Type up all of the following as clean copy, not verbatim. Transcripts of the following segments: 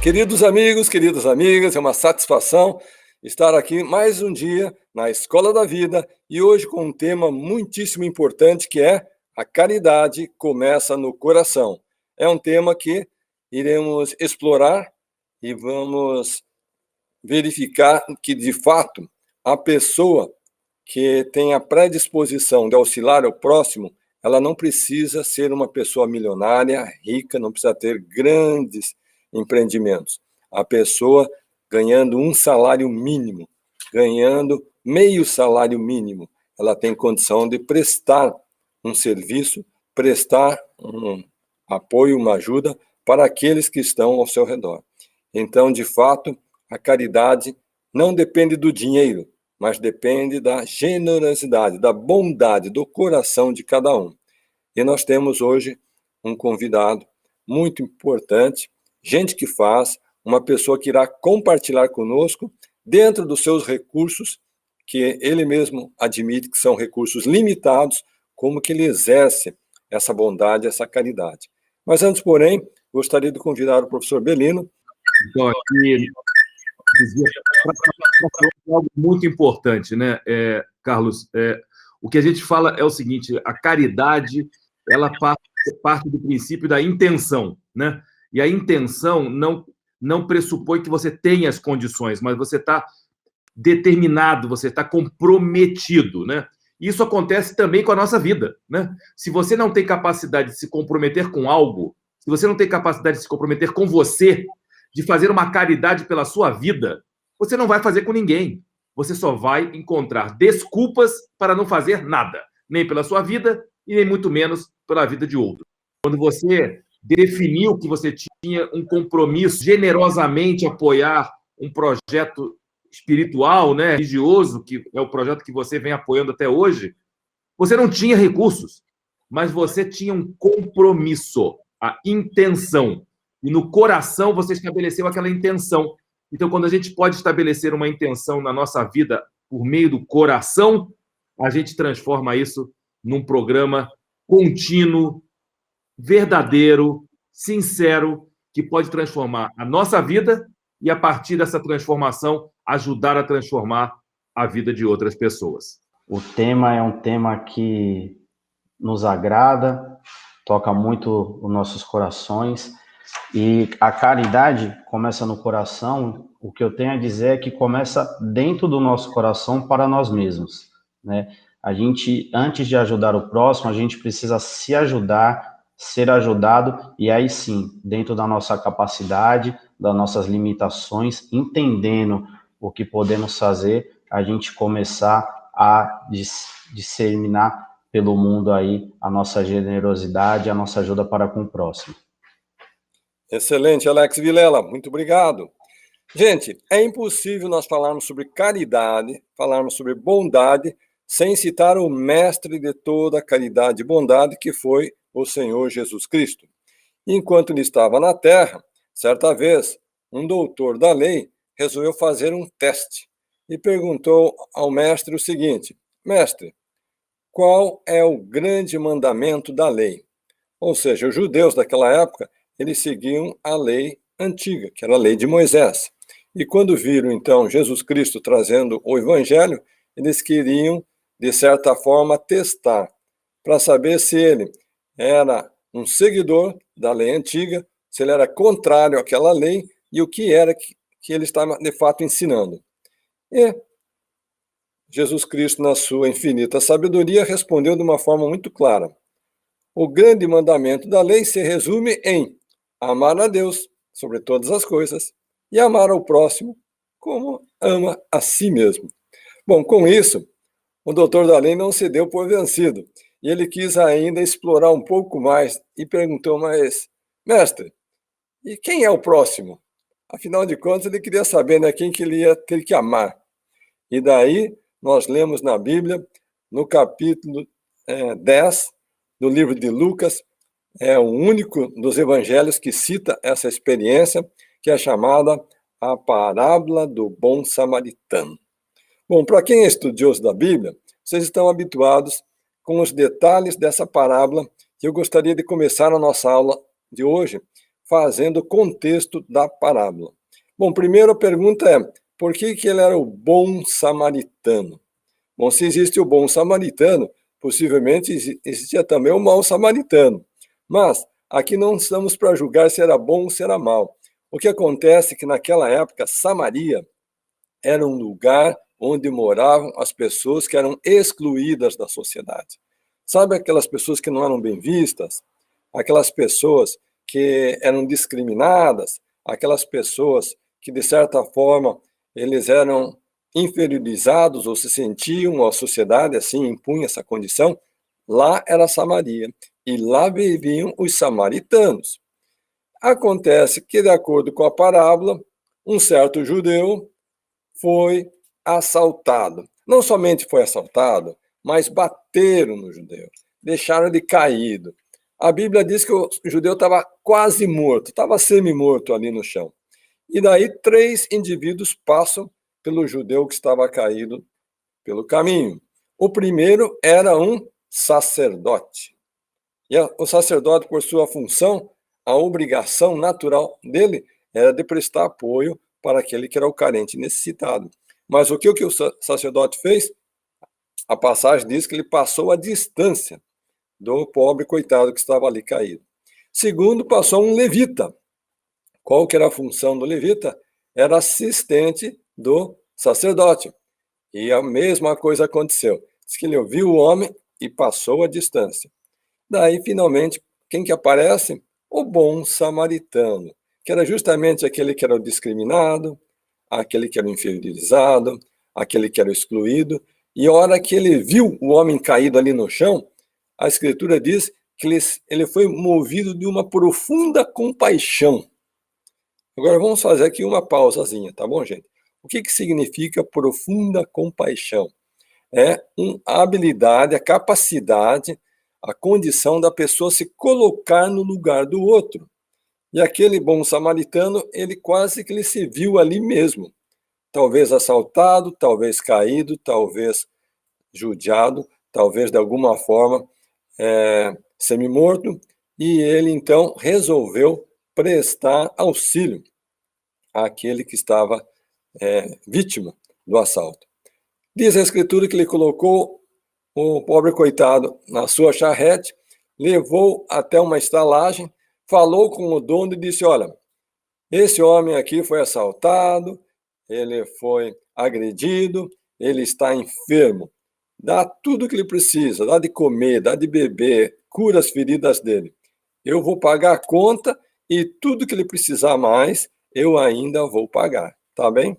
Queridos amigos, queridas amigas, é uma satisfação estar aqui mais um dia na Escola da Vida e hoje com um tema muitíssimo importante que é a caridade começa no coração. É um tema que iremos explorar e vamos verificar que, de fato, a pessoa que tem a predisposição de auxiliar o próximo, ela não precisa ser uma pessoa milionária, rica, não precisa ter grandes empreendimentos. A pessoa ganhando um salário mínimo, ganhando meio salário mínimo, ela tem condição de prestar um serviço, prestar um apoio, uma ajuda para aqueles que estão ao seu redor. Então, de fato, a caridade não depende do dinheiro, mas depende da generosidade, da bondade, do coração de cada um. E nós temos hoje um convidado muito importante, gente que faz, uma pessoa que irá compartilhar conosco, dentro dos seus recursos, que ele mesmo admite que são recursos limitados, como que ele exerce essa bondade, essa caridade. Mas antes, porém, gostaria de convidar o professor Belino. Então, aqui, algo muito importante, né, Carlos? O que a gente fala é o seguinte, a caridade, ela parte do princípio da intenção, né? E a intenção não pressupõe que você tenha as condições, mas você está determinado, você está comprometido, né? Isso acontece também com a nossa vida, né? Se você não tem capacidade de se comprometer com algo, se você não tem capacidade de se comprometer com você, de fazer uma caridade pela sua vida, você não vai fazer com ninguém. Você só vai encontrar desculpas para não fazer nada, nem pela sua vida e nem muito menos pela vida de outro. Quando você definiu que você tinha um compromisso, generosamente apoiar um projeto espiritual, né, religioso, que é o projeto que você vem apoiando até hoje, você não tinha recursos, mas você tinha um compromisso, a intenção. E no coração você estabeleceu aquela intenção. Então, quando a gente pode estabelecer uma intenção na nossa vida por meio do coração, a gente transforma isso num programa contínuo, verdadeiro, sincero, que pode transformar a nossa vida e, a partir dessa transformação, ajudar a transformar a vida de outras pessoas. O tema é um tema que nos agrada, toca muito os nossos corações, e a caridade começa no coração. O que eu tenho a dizer é que começa dentro do nosso coração para nós mesmos, né? A gente, antes de ajudar o próximo, a gente precisa se ajudar, ser ajudado, e aí sim, dentro da nossa capacidade, das nossas limitações, entendendo o que podemos fazer, a gente começar a disseminar pelo mundo aí a nossa generosidade, a nossa ajuda para com o próximo. Excelente, Alex Vilela, muito obrigado. Gente, é impossível nós falarmos sobre caridade, falarmos sobre bondade, sem citar o mestre de toda a caridade e bondade, que foi o Senhor Jesus Cristo. Enquanto ele estava na Terra, certa vez, um doutor da lei resolveu fazer um teste e perguntou ao mestre o seguinte: mestre, qual é o grande mandamento da lei? Ou seja, os judeus daquela época, eles seguiam a lei antiga, que era a lei de Moisés. E quando viram, então, Jesus Cristo trazendo o Evangelho, eles queriam, de certa forma, testar, para saber se ele era um seguidor da lei antiga, se ele era contrário àquela lei e o que era que ele estava, de fato, ensinando. E Jesus Cristo, na sua infinita sabedoria, respondeu de uma forma muito clara. O grande mandamento da lei se resume em amar a Deus sobre todas as coisas e amar ao próximo como ama a si mesmo. Bom, com isso, o doutor da lei não se deu por vencido e ele quis ainda explorar um pouco mais e perguntou, mas, mestre, e quem é o próximo? Afinal de contas, ele queria saber, né, quem que ele ia ter que amar. E daí, nós lemos na Bíblia, no capítulo 10 do livro de Lucas, é o único dos evangelhos que cita essa experiência, que é chamada a parábola do bom samaritano. Bom, para quem é estudioso da Bíblia, vocês estão habituados com os detalhes dessa parábola, e eu gostaria de começar a nossa aula de hoje fazendo o contexto da parábola. Bom, primeiro a pergunta é, por que ele era o bom samaritano? Bom, se existe o bom samaritano, possivelmente existia também o mau samaritano. Mas aqui não estamos para julgar se era bom ou se era mau. O que acontece é que naquela época, Samaria era um lugar onde moravam as pessoas que eram excluídas da sociedade. Sabe aquelas pessoas que não eram bem vistas? Aquelas pessoas que eram discriminadas? Aquelas pessoas que, de certa forma, eles eram inferiorizados ou se sentiam, a sociedade assim impunha essa condição? Lá era Samaria, e lá viviam os samaritanos. Acontece que, de acordo com a parábola, um certo judeu foi assaltado. Não somente foi assaltado, mas bateram no judeu, deixaram ele caído. A Bíblia diz que o judeu estava quase morto, estava semi-morto ali no chão. E daí 3 indivíduos passam pelo judeu que estava caído pelo caminho. O primeiro era um sacerdote. E o sacerdote, por sua função, a obrigação natural dele era de prestar apoio para aquele que era o carente necessitado. Mas o que o sacerdote fez? A passagem diz que ele passou a distância do pobre coitado que estava ali caído. Segundo, passou um levita. Qual que era a função do levita? Era assistente do sacerdote. E a mesma coisa aconteceu. Diz que ele ouviu o homem e passou a distância. Daí, finalmente, quem que aparece? O bom samaritano, que era justamente aquele que era o discriminado, aquele que era o inferiorizado, aquele que era o excluído. E a hora que ele viu o homem caído ali no chão, a Escritura diz que ele foi movido de uma profunda compaixão. Agora vamos fazer aqui uma pausazinha, tá bom, gente? O que significa profunda compaixão? É a habilidade, a capacidade, a condição da pessoa se colocar no lugar do outro. E aquele bom samaritano, ele quase que ele se viu ali mesmo. Talvez assaltado, talvez caído, talvez judiado, talvez de alguma forma semi-morto. E ele então resolveu prestar auxílio àquele que estava vítima do assalto. Diz a Escritura que ele colocou o pobre coitado na sua charrete, levou até uma estalagem, falou com o dono e disse, olha, esse homem aqui foi assaltado, ele foi agredido, ele está enfermo, dá tudo o que ele precisa, dá de comer, dá de beber, cura as feridas dele. Eu vou pagar a conta e tudo que ele precisar mais, eu ainda vou pagar, tá bem?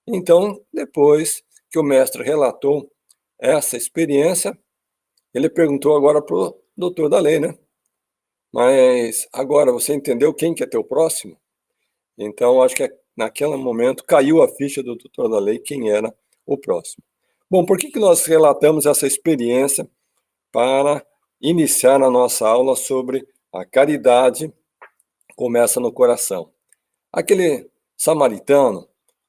Então, depois que o mestre relatou essa experiência, ele perguntou agora para o doutor da lei, né? Mas agora você entendeu quem que é teu próximo? Então, acho que naquele momento caiu a ficha do doutor da lei quem era o próximo. Bom, por que nós relatamos essa experiência para iniciar a nossa aula sobre a caridade começa no coração? Aquele samaritano,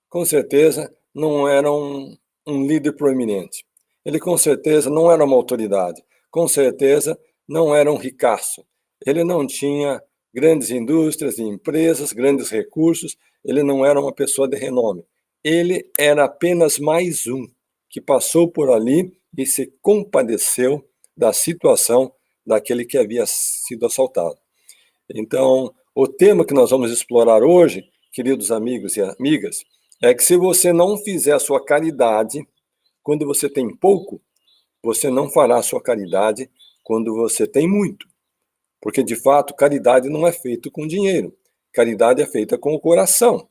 com certeza, não era um líder proeminente. Ele, com certeza, não era uma autoridade. Com certeza, não era um ricaço. Ele não tinha grandes indústrias e empresas, grandes recursos. Ele não era uma pessoa de renome. Ele era apenas mais um que passou por ali e se compadeceu da situação daquele que havia sido assaltado. Então, o tema que nós vamos explorar hoje, queridos amigos e amigas, é que se você não fizer a sua caridade quando você tem pouco, você não fará a sua caridade quando você tem muito. Porque, de fato, caridade não é feita com dinheiro. Caridade é feita com o coração.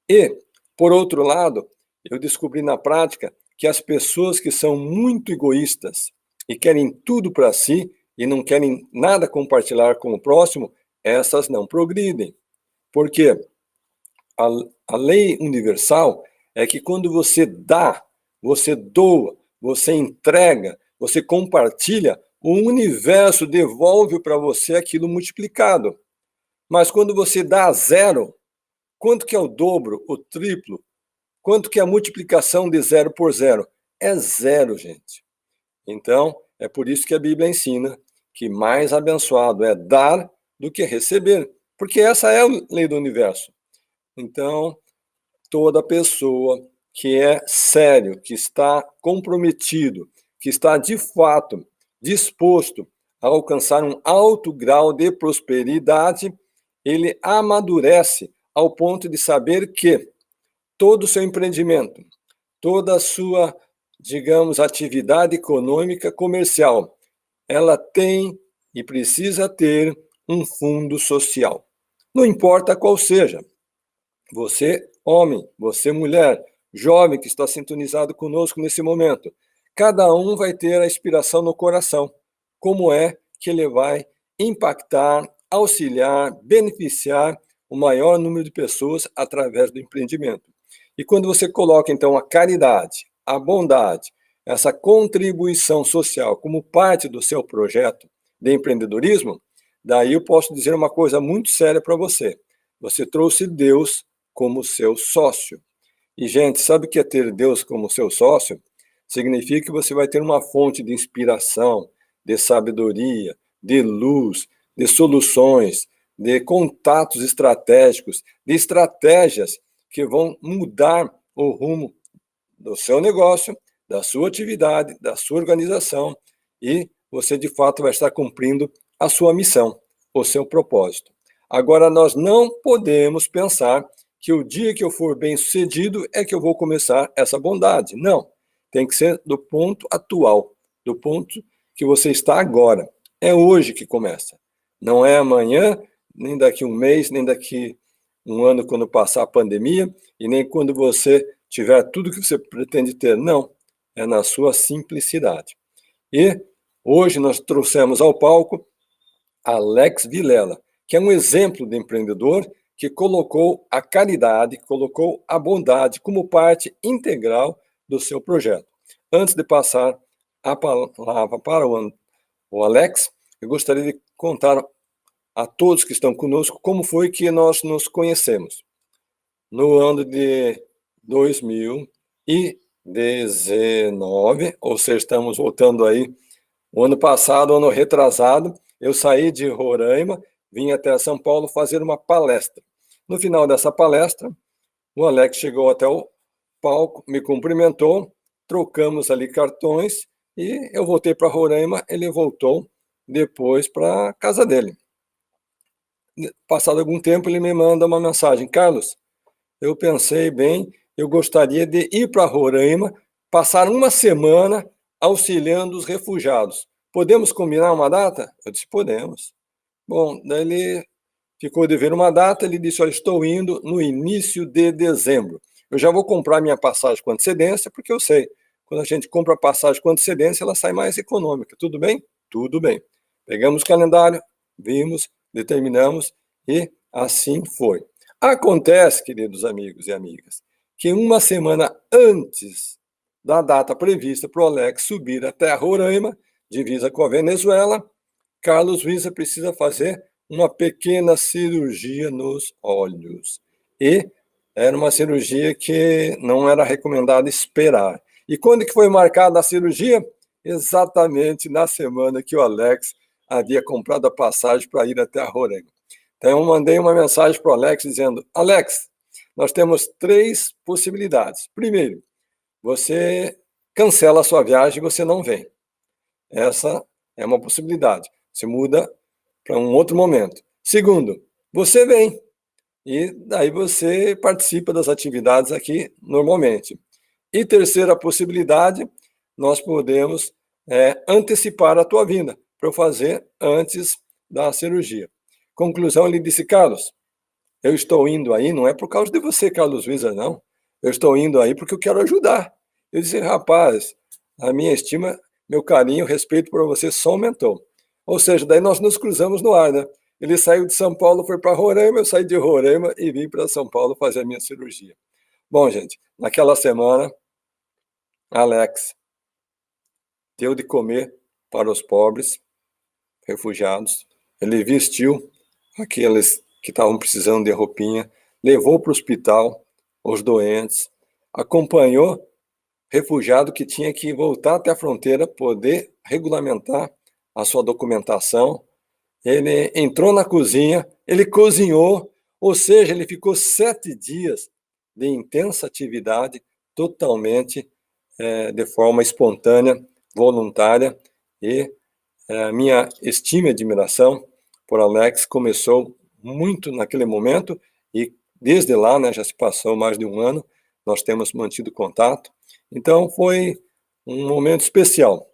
E, por outro lado, eu descobri na prática que as pessoas que são muito egoístas e querem tudo para si e não querem nada compartilhar com o próximo, essas não progridem. Por quê? A lei universal é que quando você dá, você doa, você entrega, você compartilha, o universo devolve para você aquilo multiplicado. Mas quando você dá 0, quanto que é o dobro, o triplo? Quanto que é a multiplicação de 0 por 0? É 0, gente. Então, é por isso que a Bíblia ensina que mais abençoado é dar do que receber. porque essa é a lei do universo. Então, toda pessoa que é sério, que está comprometido, que está de fato disposto a alcançar um alto grau de prosperidade, ele amadurece ao ponto de saber que todo o seu empreendimento, toda a sua, digamos, atividade econômica, comercial, ela tem e precisa ter um fundo social. Não importa qual seja. Você, homem, você, mulher, jovem que está sintonizado conosco nesse momento, cada um vai ter a inspiração no coração. Como é que ele vai impactar, auxiliar, beneficiar o maior número de pessoas através do empreendimento. E quando você coloca, então, a caridade, a bondade, essa contribuição social como parte do seu projeto de empreendedorismo, daí eu posso dizer uma coisa muito séria para você. Você trouxe Deus como seu sócio. E, gente, sabe o que é ter Deus como seu sócio? Significa que você vai ter uma fonte de inspiração, de sabedoria, de luz, de soluções, de contatos estratégicos, de estratégias que vão mudar o rumo do seu negócio, da sua atividade, da sua organização, e você, de fato, vai estar cumprindo a sua missão, o seu propósito. Agora, nós não podemos pensar que o dia que eu for bem-sucedido é que eu vou começar essa bondade. Não. Tem que ser do ponto atual, do ponto que você está agora. É hoje que começa. Não é amanhã, nem daqui um mês, nem daqui um ano quando passar a pandemia, e nem quando você tiver tudo que você pretende ter. Não. É na sua simplicidade. E hoje nós trouxemos ao palco Alex Vilela, que é um exemplo de empreendedor que colocou a caridade, colocou a bondade como parte integral do seu projeto. Antes de passar a palavra para o Alex, eu gostaria de contar a todos que estão conosco como foi que nós nos conhecemos. No ano de 2019, ou seja, estamos voltando aí, o ano passado, ano retrasado, eu saí de Roraima, vim até São Paulo fazer uma palestra. No final dessa palestra, o Alex chegou até o palco, me cumprimentou, trocamos ali cartões e eu voltei para Roraima, ele voltou depois para a casa dele. Passado algum tempo, ele me manda uma mensagem: Carlos, eu pensei bem, eu gostaria de ir para Roraima, passar uma semana auxiliando os refugiados. Podemos combinar uma data? Eu disse, podemos. Bom, daí ele ficou de ver uma data, ele disse, olha, estou indo no início de dezembro. Eu já vou comprar minha passagem com antecedência, porque eu sei, quando a gente compra a passagem com antecedência, ela sai mais econômica. Tudo bem? Tudo bem. Pegamos o calendário, vimos, determinamos e assim foi. Acontece, queridos amigos e amigas, que uma semana antes da data prevista para o Alex subir até a Roraima, divisa com a Venezuela, Carlos Luiza precisa fazer uma pequena cirurgia nos olhos. E era uma cirurgia que não era recomendado esperar. E quando que foi marcada a cirurgia? Exatamente na semana que o Alex havia comprado a passagem para ir até a Roraima. Então eu mandei uma mensagem para o Alex dizendo, Alex, nós temos 3 possibilidades. Primeiro, você cancela a sua viagem e você não vem. Essa é uma possibilidade. Você muda para um outro momento. Segundo, você vem. E daí você participa das atividades aqui normalmente. E terceira possibilidade, nós podemos antecipar a tua vinda, para eu fazer antes da cirurgia. Conclusão, ele disse, Carlos, eu estou indo aí, não é por causa de você, Carlos Luiza, não. Eu estou indo aí porque eu quero ajudar. Eu disse, rapaz, a minha estima, meu carinho, respeito por você só aumentou. Ou seja, daí nós nos cruzamos no ar, né? Ele saiu de São Paulo, foi para Roraima, eu saí de Roraima e vim para São Paulo fazer a minha cirurgia. Bom, gente, naquela semana, Alex deu de comer para os pobres, refugiados, ele vestiu aqueles que estavam precisando de roupinha, levou para o hospital os doentes, acompanhou refugiado que tinha que voltar até a fronteira, poder regulamentar a sua documentação, ele entrou na cozinha, ele cozinhou, ou seja, ele ficou 7 dias de intensa atividade, totalmente de forma espontânea, voluntária, e a minha estima e admiração por Alex começou muito naquele momento, e desde lá, né, já se passou mais de um ano, nós temos mantido contato, então foi um momento especial.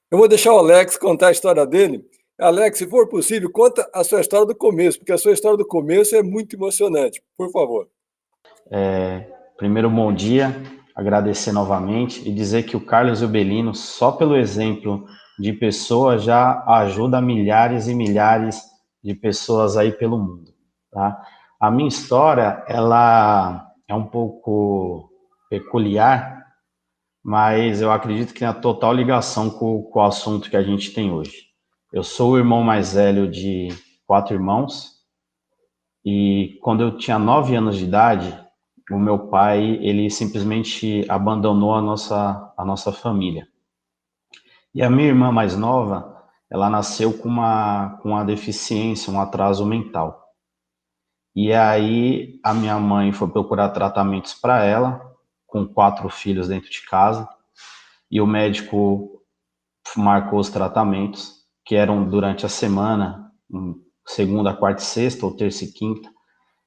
Eu vou deixar o Alex contar a história dele. Alex, se for possível, conta a sua história do começo, porque a sua história do começo é muito emocionante, por favor. Primeiro, bom dia, agradecer novamente e dizer que o Carlos e o Belino, só pelo exemplo de pessoas, já ajuda milhares e milhares de pessoas aí pelo mundo, tá? A minha história, ela é um pouco peculiar, mas eu acredito que tem a total ligação com o assunto que a gente tem hoje. Eu sou o irmão mais velho de 4 irmãos, e quando eu tinha 9 anos de idade, o meu pai, ele simplesmente abandonou a nossa família. E a minha irmã mais nova, ela nasceu com uma deficiência, um atraso mental. E aí a minha mãe foi procurar tratamentos para ela, com 4 filhos dentro de casa, e o médico marcou os tratamentos, que eram durante a semana, segunda, quarta e sexta, ou terça e quinta,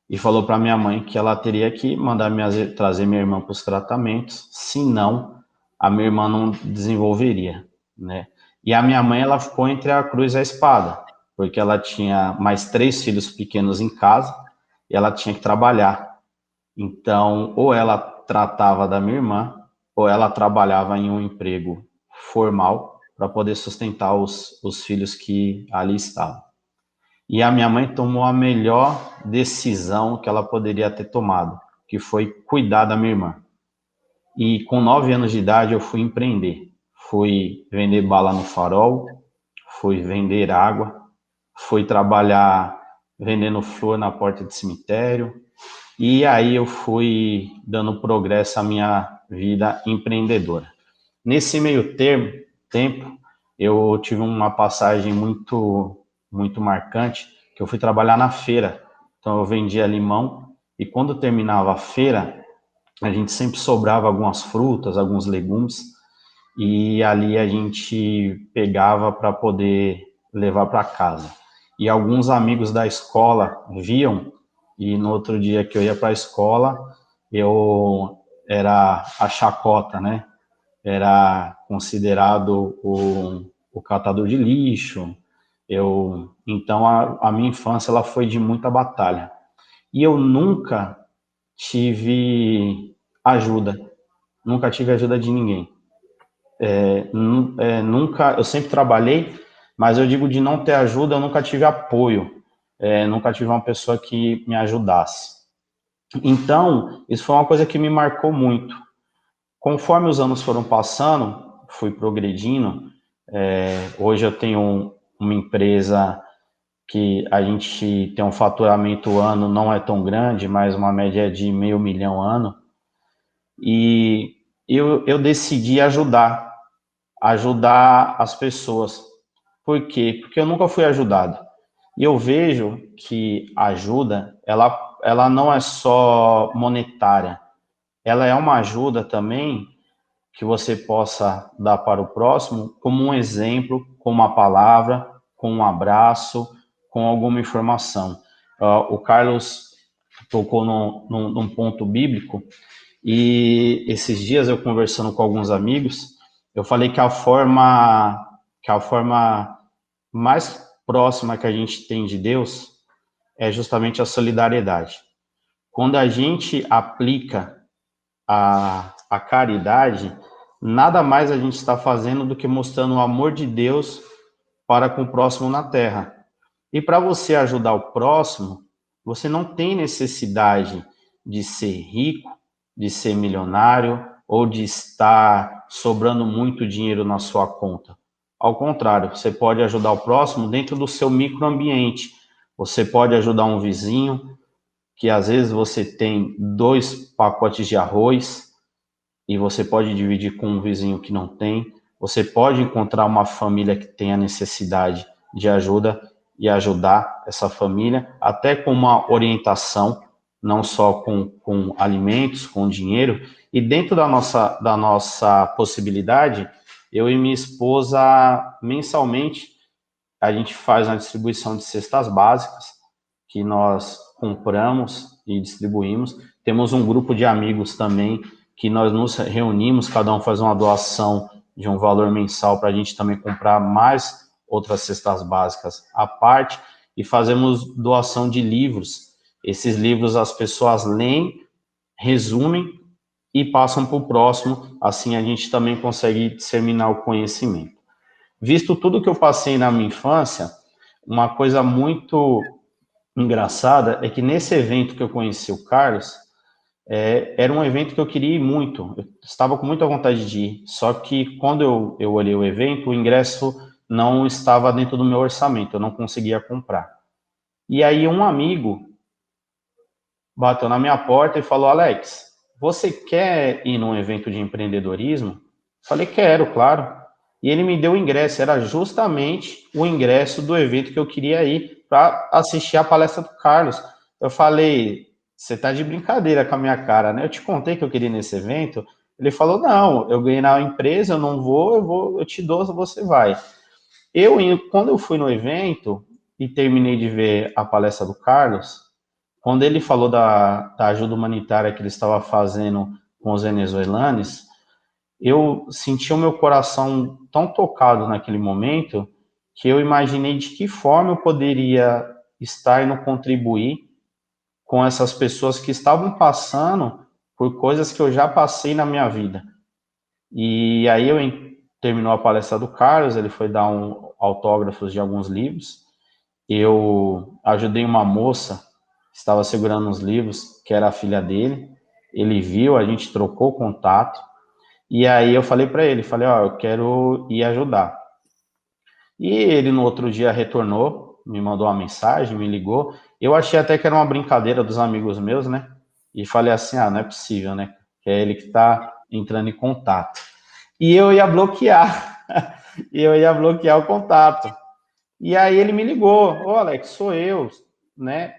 e falou para minha mãe que ela teria que mandar trazer minha irmã para os tratamentos, senão a minha irmã não desenvolveria, né? E a minha mãe, ela ficou entre a cruz e a espada, porque ela tinha mais 3 filhos pequenos em casa e ela tinha que trabalhar. Então, ou ela tratava da minha irmã, ou ela trabalhava em um emprego formal para poder sustentar os filhos que ali estavam. E a minha mãe tomou a melhor decisão que ela poderia ter tomado, que foi cuidar da minha irmã. E com 9 anos de idade eu fui empreender. Fui vender bala no farol, fui vender água, fui trabalhar vendendo flor na porta de cemitério. E aí eu fui dando progresso à minha vida empreendedora. Nesse meio tempo, eu tive uma passagem muito marcante, que eu fui trabalhar na feira. Então eu vendia limão, e quando terminava a feira, a gente sempre sobrava algumas frutas, alguns legumes, e ali a gente pegava para poder levar para casa. E alguns amigos da escola viam, e no outro dia que eu ia para a escola, eu era a chacota, né? Era considerado o catador de lixo. Então a minha infância ela foi de muita batalha, e eu nunca tive ajuda de ninguém. Nunca, eu sempre trabalhei, mas eu digo de não ter ajuda, eu nunca tive apoio, nunca tive uma pessoa que me ajudasse. Então isso foi uma coisa que me marcou muito. Conforme os anos foram passando, fui progredindo. Hoje eu tenho uma empresa que a gente tem um faturamento ano, não é tão grande, mas uma média de R$500 mil ano. E eu decidi ajudar as pessoas. Por quê? Porque eu nunca fui ajudado. E eu vejo que a ajuda, ela não é só monetária. Ela é uma ajuda também que você possa dar para o próximo, como um exemplo, com uma palavra, com um abraço, com alguma informação. O Carlos tocou num ponto bíblico, e esses dias eu conversando com alguns amigos, eu falei que a forma mais próxima que a gente tem de Deus é justamente a solidariedade. Quando a gente aplica a caridade, nada mais a gente está fazendo do que mostrando o amor de Deus para com o próximo na terra. E para você ajudar o próximo, você não tem necessidade de ser rico, de ser milionário, ou de estar sobrando muito dinheiro na sua conta. Ao contrário, você pode ajudar o próximo dentro do seu microambiente. Você pode ajudar um vizinho, que às vezes você tem 2 pacotes de arroz e você pode dividir com um vizinho que não tem. Você pode encontrar uma família que tenha necessidade de ajuda e ajudar essa família, até com uma orientação, não só com alimentos, com dinheiro, e dentro da nossa possibilidade, eu e minha esposa, mensalmente, a gente faz uma distribuição de cestas básicas, que nós compramos e distribuímos. Temos um grupo de amigos também, que nós nos reunimos, cada um faz uma doação de um valor mensal para a gente também comprar mais outras cestas básicas à parte, e fazemos doação de livros. Esses livros as pessoas leem, resumem e passam para o próximo, assim a gente também consegue disseminar o conhecimento. Visto tudo que eu passei na minha infância, uma coisa muito engraçada é que nesse evento que eu conheci o Carlos, era um evento que eu queria ir muito, eu estava com muita vontade de ir, só que quando eu olhei o evento, o ingresso não estava dentro do meu orçamento, eu não conseguia comprar. E aí um amigo bateu na minha porta e falou: Alex, você quer ir num evento de empreendedorismo? Falei: quero, claro. E ele me deu o ingresso, era justamente o ingresso do evento que eu queria ir para assistir a palestra do Carlos. Eu falei: você tá de brincadeira com a minha cara, né? Eu te contei que eu queria ir nesse evento. Ele falou: não, eu ganhei na empresa, eu não vou, eu te dou, você vai. Quando eu fui no evento e terminei de ver a palestra do Carlos, quando ele falou da ajuda humanitária que ele estava fazendo com os venezuelanos, eu senti o meu coração tão tocado naquele momento que eu imaginei de que forma eu poderia estar e contribuir com essas pessoas que estavam passando por coisas que eu já passei na minha vida. E aí terminou a palestra do Carlos, ele foi dar autógrafos de alguns livros. Eu ajudei uma moça que estava segurando uns livros, que era a filha dele. Ele viu, a gente trocou contato. E aí eu falei para ele, ó, eu quero ir ajudar. E ele no outro dia retornou, me mandou uma mensagem, me ligou. Eu achei até que era uma brincadeira dos amigos meus, né? E falei assim: não é possível, né? Que é ele que está entrando em contato. E eu ia bloquear. E eu ia bloquear o contato. E aí ele me ligou: ô Alex, sou eu, né?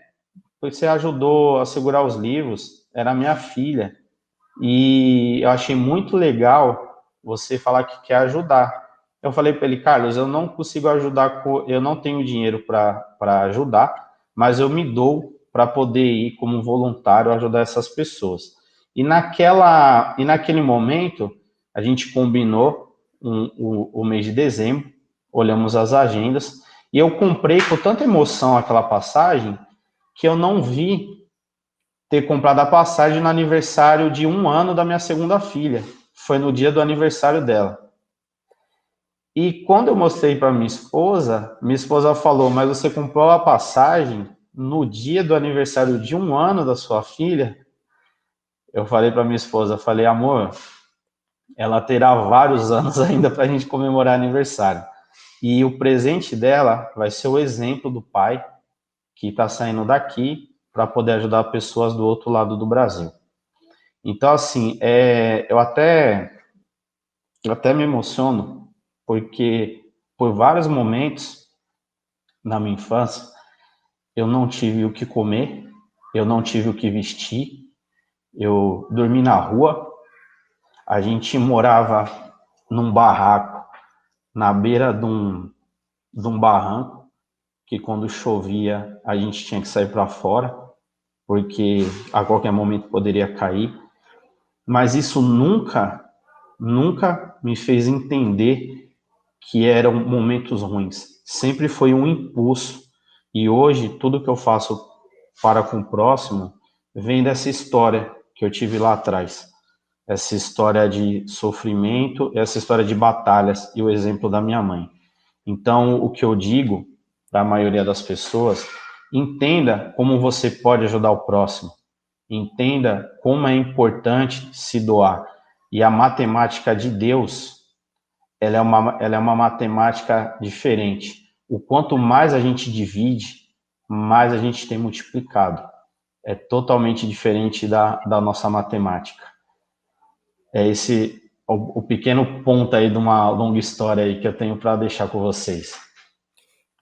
Você ajudou a segurar os livros, era minha filha. E eu achei muito legal você falar que quer ajudar. Eu falei para ele: Carlos, eu não consigo ajudar, eu não tenho dinheiro para ajudar, mas eu me dou para poder ir como voluntário ajudar essas pessoas. E naquele momento, a gente combinou o mês de dezembro, olhamos as agendas, e eu comprei com tanta emoção aquela passagem que eu não vi ter comprado a passagem no aniversário de 1 ano da minha segunda filha. Foi no dia do aniversário dela. E quando eu mostrei para minha esposa falou: mas você comprou a passagem no dia do aniversário de 1 ano da sua filha? Eu falei para minha esposa, falei: amor, ela terá vários anos ainda para a gente comemorar aniversário. E o presente dela vai ser o exemplo do pai que está saindo daqui para poder ajudar pessoas do outro lado do Brasil. Então, assim, eu até me emociono, porque por vários momentos na minha infância, eu não tive o que comer, eu não tive o que vestir, eu dormi na rua, a gente morava num barraco, na beira de um barranco, que quando chovia a gente tinha que sair para fora, porque a qualquer momento poderia cair. Mas isso nunca me fez entender que eram momentos ruins. Sempre foi um impulso. E hoje, tudo que eu faço para com o próximo vem dessa história que eu tive lá atrás. Essa história de sofrimento, essa história de batalhas e o exemplo da minha mãe. Então, o que eu digo para a maioria das pessoas: entenda como você pode ajudar o próximo. Entenda como é importante se doar. E a matemática de Deus, ela é uma matemática diferente. O quanto mais a gente divide, mais a gente tem multiplicado. É totalmente diferente da nossa matemática. É esse o pequeno ponto aí de uma longa história aí que eu tenho para deixar com vocês.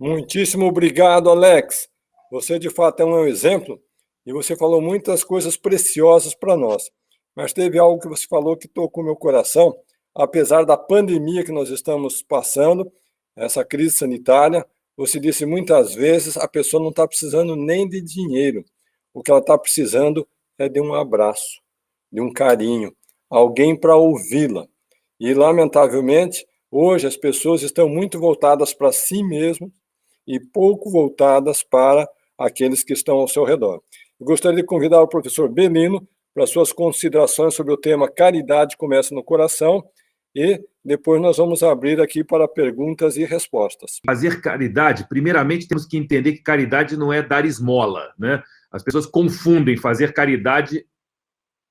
Muitíssimo obrigado, Alex. Você, de fato, é um exemplo e você falou muitas coisas preciosas para nós. Mas teve algo que você falou que tocou meu coração, apesar da pandemia que nós estamos passando, essa crise sanitária. Você disse muitas vezes, a pessoa não está precisando nem de dinheiro. O que ela está precisando é de um abraço, de um carinho, alguém para ouvi-la. E, lamentavelmente, hoje as pessoas estão muito voltadas para si mesmas e pouco voltadas para aqueles que estão ao seu redor. Eu gostaria de convidar o professor Belino para suas considerações sobre o tema Caridade Começa no Coração e depois nós vamos abrir aqui para perguntas e respostas. Fazer caridade, primeiramente temos que entender que caridade não é dar esmola, né? As pessoas confundem fazer caridade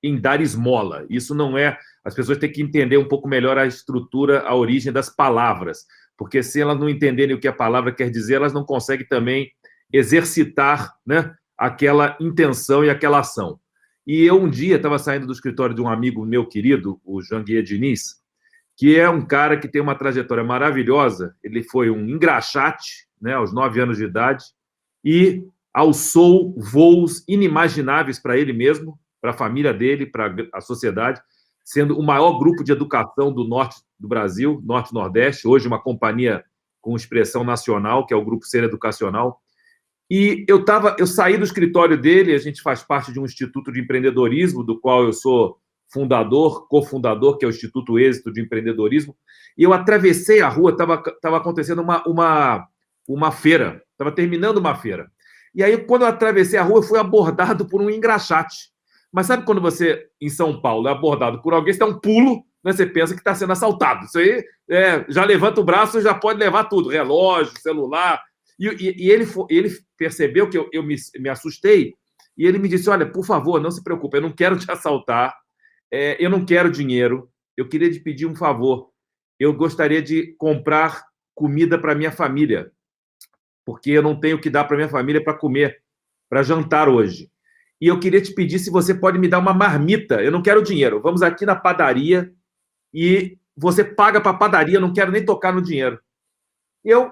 em dar esmola. Isso não é... As pessoas têm que entender um pouco melhor a estrutura, a origem das palavras, porque se elas não entenderem o que a palavra quer dizer, elas não conseguem também exercitar, né, aquela intenção e aquela ação. E eu um dia estava saindo do escritório de um amigo meu querido, o Janguier Diniz, que é um cara que tem uma trajetória maravilhosa. Ele foi um engraxate, né, aos 9 anos de idade, e alçou voos inimagináveis para ele mesmo, para a família dele, para a sociedade, sendo o maior grupo de educação do norte do Brasil, Norte e Nordeste, hoje uma companhia com expressão nacional, que é o Grupo Ser Educacional. E eu saí do escritório dele, a gente faz parte de um instituto de empreendedorismo, do qual eu sou fundador, cofundador, que é o Instituto Êxito de Empreendedorismo, e eu atravessei a rua, estava acontecendo uma feira, estava terminando uma feira. E aí, quando eu atravessei a rua, eu fui abordado por um engraxate. Mas sabe quando você, em São Paulo, é abordado por alguém, você dá um pulo, né, você pensa que está sendo assaltado. Isso aí, já levanta o braço, já pode levar tudo, relógio, celular. E ele percebeu que eu me assustei, e ele me disse, olha, por favor, não se preocupe, eu não quero te assaltar, eu não quero dinheiro, eu queria te pedir um favor. Eu gostaria de comprar comida para minha família, porque eu não tenho o que dar para minha família para comer, para jantar hoje. E eu queria te pedir se você pode me dar uma marmita. Eu não quero dinheiro. Vamos aqui na padaria e você paga para a padaria, eu não quero nem tocar no dinheiro. Eu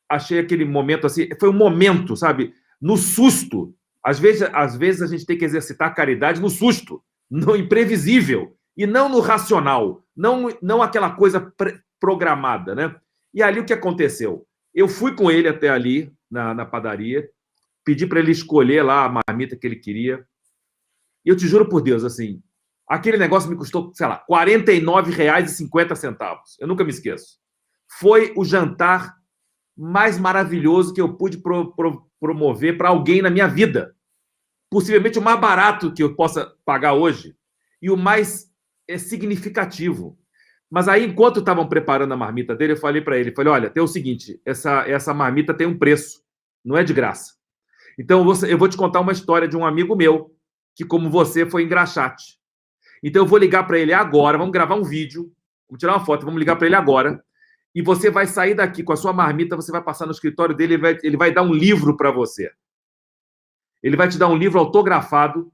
achei aquele momento assim, foi um momento, sabe? No susto. Às vezes a gente tem que exercitar a caridade no susto, no imprevisível, e não no racional, não aquela coisa programada, né? E ali o que aconteceu? Eu fui com ele até ali, na padaria, pedi para ele escolher lá a marmita que ele queria. E eu te juro por Deus, assim, aquele negócio me custou, sei lá, R$ 49,50. Eu nunca me esqueço. Foi o jantar mais maravilhoso que eu pude promover para alguém na minha vida. Possivelmente o mais barato que eu possa pagar hoje e o mais significativo. Mas aí, enquanto estavam preparando a marmita dele, eu falei para ele, olha, tem o seguinte, essa marmita tem um preço, não é de graça. Então, eu vou te contar uma história de um amigo meu, que, como você, foi engraxate. Então, eu vou ligar para ele agora, vamos gravar um vídeo, vamos tirar uma foto, vamos ligar para ele agora, e você vai sair daqui com a sua marmita, você vai passar no escritório dele, ele vai dar um livro para você. Ele vai te dar um livro autografado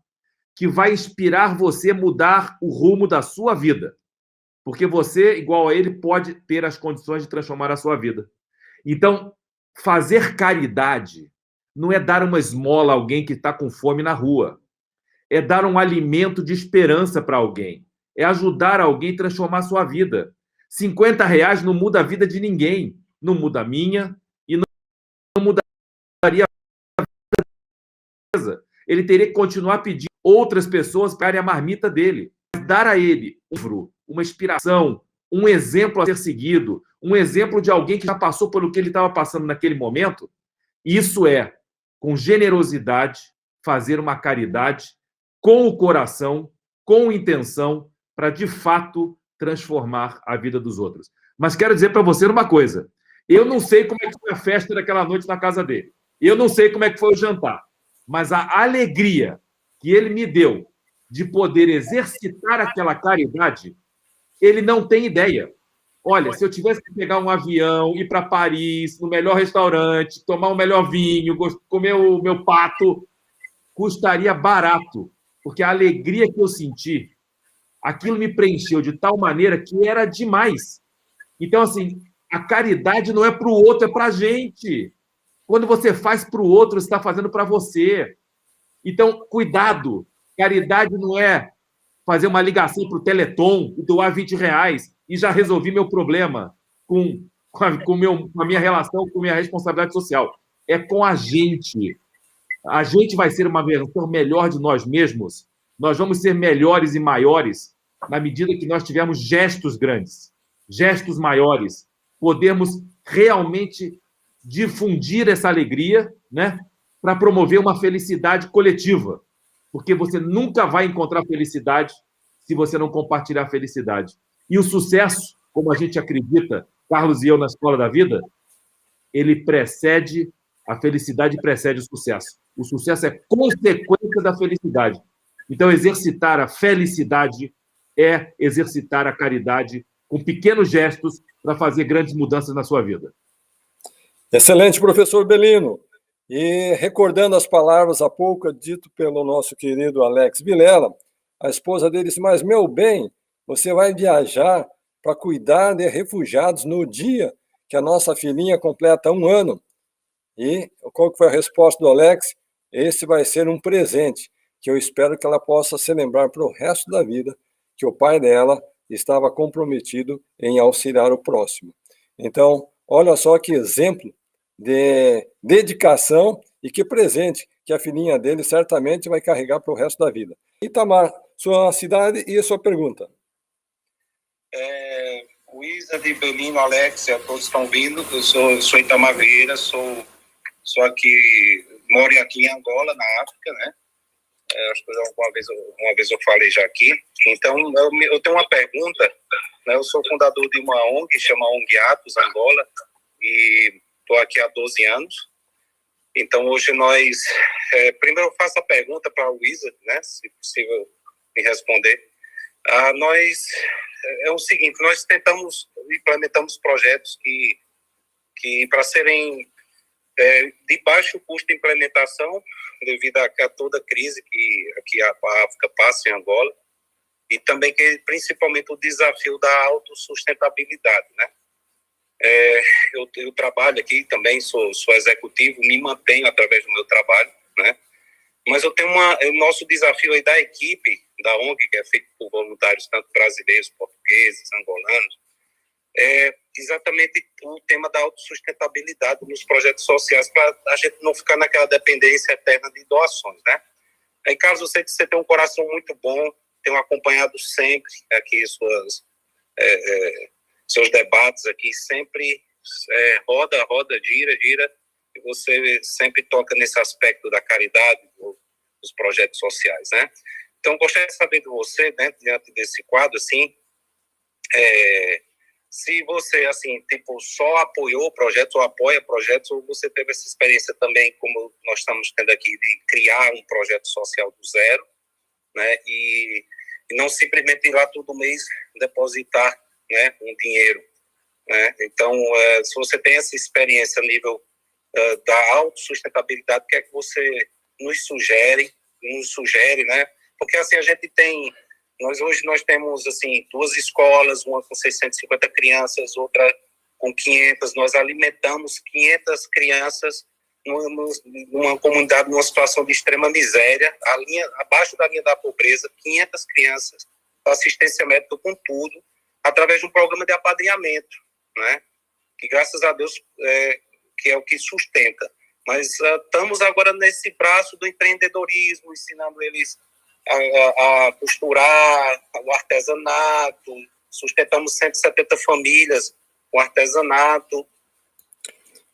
que vai inspirar você a mudar o rumo da sua vida. Porque você, igual a ele, pode ter as condições de transformar a sua vida. Então, fazer caridade não é dar uma esmola a alguém que está com fome na rua. É dar um alimento de esperança para alguém. É ajudar alguém a transformar a sua vida. R$50 não muda a vida de ninguém. Não muda a minha e não mudaria a vida. Ele teria que continuar pedindo outras pessoas para a marmita dele. Dar a ele um livro, uma inspiração, um exemplo a ser seguido, um exemplo de alguém que já passou pelo que ele estava passando naquele momento. Isso é, com generosidade, fazer uma caridade com o coração, com intenção, para, de fato, transformar a vida dos outros. Mas quero dizer para você uma coisa. Eu não sei como é que foi a festa daquela noite na casa dele. Eu não sei como é que foi o jantar. Mas a alegria que ele me deu de poder exercitar aquela caridade, ele não tem ideia. Olha, se eu tivesse que pegar um avião, ir para Paris, no melhor restaurante, tomar o melhor vinho, comer o meu pato, custaria barato, porque a alegria que eu senti, aquilo me preencheu de tal maneira que era demais. Então, assim, A caridade não é para o outro, é para a gente. Quando você faz para o outro, você está fazendo para você. Então, cuidado. Caridade não é fazer uma ligação para o Teleton e doar R$ 20 e já resolvi meu problema com a minha relação, com a minha responsabilidade social. É com a gente. A gente vai ser uma versão melhor de nós mesmos. Nós vamos ser melhores e maiores na medida que nós tivermos gestos grandes, gestos maiores, podermos realmente difundir essa alegria, né, para promover uma felicidade coletiva. Porque você nunca vai encontrar felicidade se você não compartilhar a felicidade. E o sucesso, como a gente acredita, Carlos e eu na Escola da Vida, ele precede, a felicidade precede o sucesso. O sucesso é consequência da felicidade. Então, exercitar a felicidade é exercitar a caridade com pequenos gestos para fazer grandes mudanças na sua vida. Excelente, professor Belino. E recordando as palavras há pouco dito pelo nosso querido Alex Vilela, a esposa dele disse, mas meu bem, você vai viajar para cuidar de refugiados no dia que a nossa filhinha completa 1 ano. E qual que foi a resposta do Alex? Esse vai ser um presente, que eu espero que ela possa se lembrar para o resto da vida, que o pai dela estava comprometido em auxiliar o próximo. Então, olha só que exemplo de dedicação e que presente que a filhinha dele certamente vai carregar para o resto da vida. Itamar, sua cidade e a sua pergunta. Luísa de Belino, Alexia, todos estão vindo. Eu sou Itamar Vieira, sou moro aqui em Angola, na África, né? Acho que uma vez eu falei já aqui. Então, eu tenho uma pergunta, né? Eu sou fundador de uma ONG, chama ONG Atos Angola, e estou aqui há 12 anos. Então, hoje primeiro eu faço a pergunta para a Luísa, né? Se possível me responder. É o seguinte, nós implementamos projetos que para serem de baixo custo de implementação, devido a toda a crise que a África passa em Angola, e também principalmente o desafio da autossustentabilidade, né? Eu trabalho aqui também, sou executivo, me mantenho através do meu trabalho, né? Mas eu tenho o nosso desafio aí da equipe da ONG, que é feito por voluntários tanto brasileiros, portugueses, angolanos, é exatamente o tema da autossustentabilidade nos projetos sociais, para a gente não ficar naquela dependência eterna de doações, né? Aí, Carlos, eu sei que você tem um coração muito bom, tenho acompanhado sempre aqui seus debates aqui, sempre roda, gira, e você sempre toca nesse aspecto da caridade, dos projetos sociais, né? Então, gostaria de saber de você, né, diante desse quadro, assim, se você, assim, só apoiou projetos ou apoia projetos, ou você teve essa experiência também, como nós estamos tendo aqui, de criar um projeto social do zero, né, e não simplesmente ir lá todo mês depositar, né, um dinheiro, né? Então, se você tem essa experiência a nível da autossustentabilidade, o que é que você nos sugere, né? Porque, assim, hoje nós temos, assim, 2 escolas, uma com 650 crianças, outra com 500, nós alimentamos 500 crianças numa comunidade, numa situação de extrema miséria, abaixo da linha da pobreza, 500 crianças, assistência médica com tudo, através de um programa de apadrinhamento, né? Que, graças a Deus, que é o que sustenta. Mas estamos agora nesse braço do empreendedorismo, ensinando eles a costurar, o artesanato, sustentamos 170 famílias com artesanato.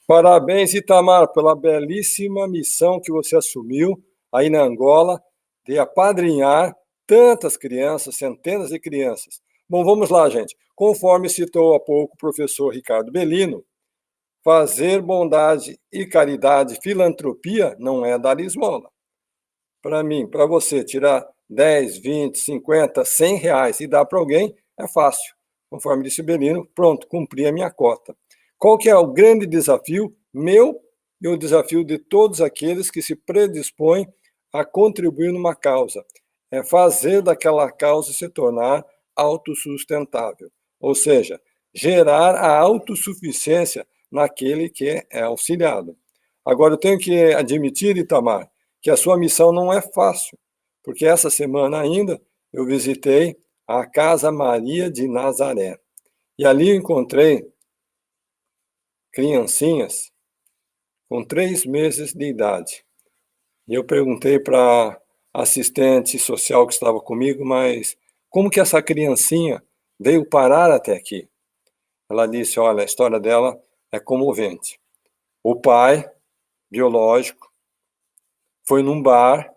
Parabéns, Itamar, pela belíssima missão que você assumiu aí na Angola, de apadrinhar tantas crianças, centenas de crianças. Bom, vamos lá, gente. Conforme citou há pouco o professor Ricardo Belino, fazer bondade e caridade, filantropia, não é dar esmola. Para mim, para você, tirar 10, 20, 50, 100 reais e dar para alguém, é fácil. Conforme disse o Belino, pronto, cumpri a minha cota. Qual que é o grande desafio meu e o desafio de todos aqueles que se predispõem a contribuir numa causa? É fazer daquela causa se tornar autossustentável. Ou seja, gerar a autossuficiência naquele que é auxiliado. Agora, eu tenho que admitir, Itamar, que a sua missão não é fácil, porque essa semana ainda eu visitei a Casa Maria de Nazaré. E ali eu encontrei criancinhas com 3 meses de idade. E eu perguntei para a assistente social que estava comigo, mas como que essa criancinha veio parar até aqui? Ela disse, olha, a história dela é comovente. O pai, biológico, foi num bar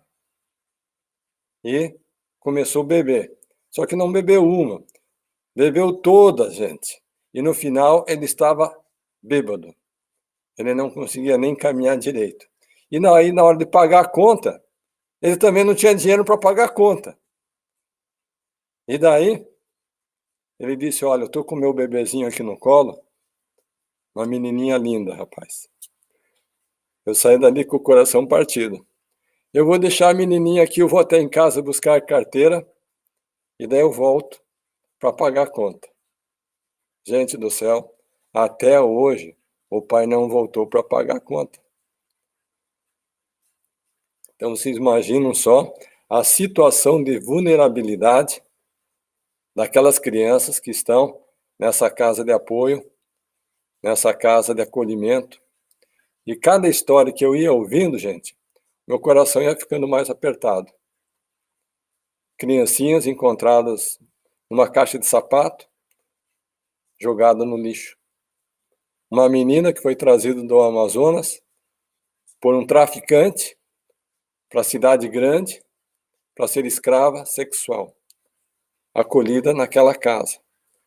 e começou a beber. Só que não bebeu uma, bebeu toda, gente. E no final ele estava bêbado. Ele não conseguia nem caminhar direito. E aí, na hora de pagar a conta, ele também não tinha dinheiro para pagar a conta. E daí, ele disse, olha, eu estou com o meu bebezinho aqui no colo, uma menininha linda, rapaz. Eu saí dali com o coração partido. Eu vou deixar a menininha aqui, eu vou até em casa buscar a carteira, e daí eu volto para pagar a conta. Gente do céu, até hoje, o pai não voltou para pagar a conta. Então, vocês imaginam só a situação de vulnerabilidade daquelas crianças que estão nessa casa de apoio, nessa casa de acolhimento. E cada história que eu ia ouvindo, gente, meu coração ia ficando mais apertado. Criancinhas encontradas numa caixa de sapato, jogada no lixo. Uma menina que foi trazida do Amazonas por um traficante para a cidade grande para ser escrava sexual, acolhida naquela casa,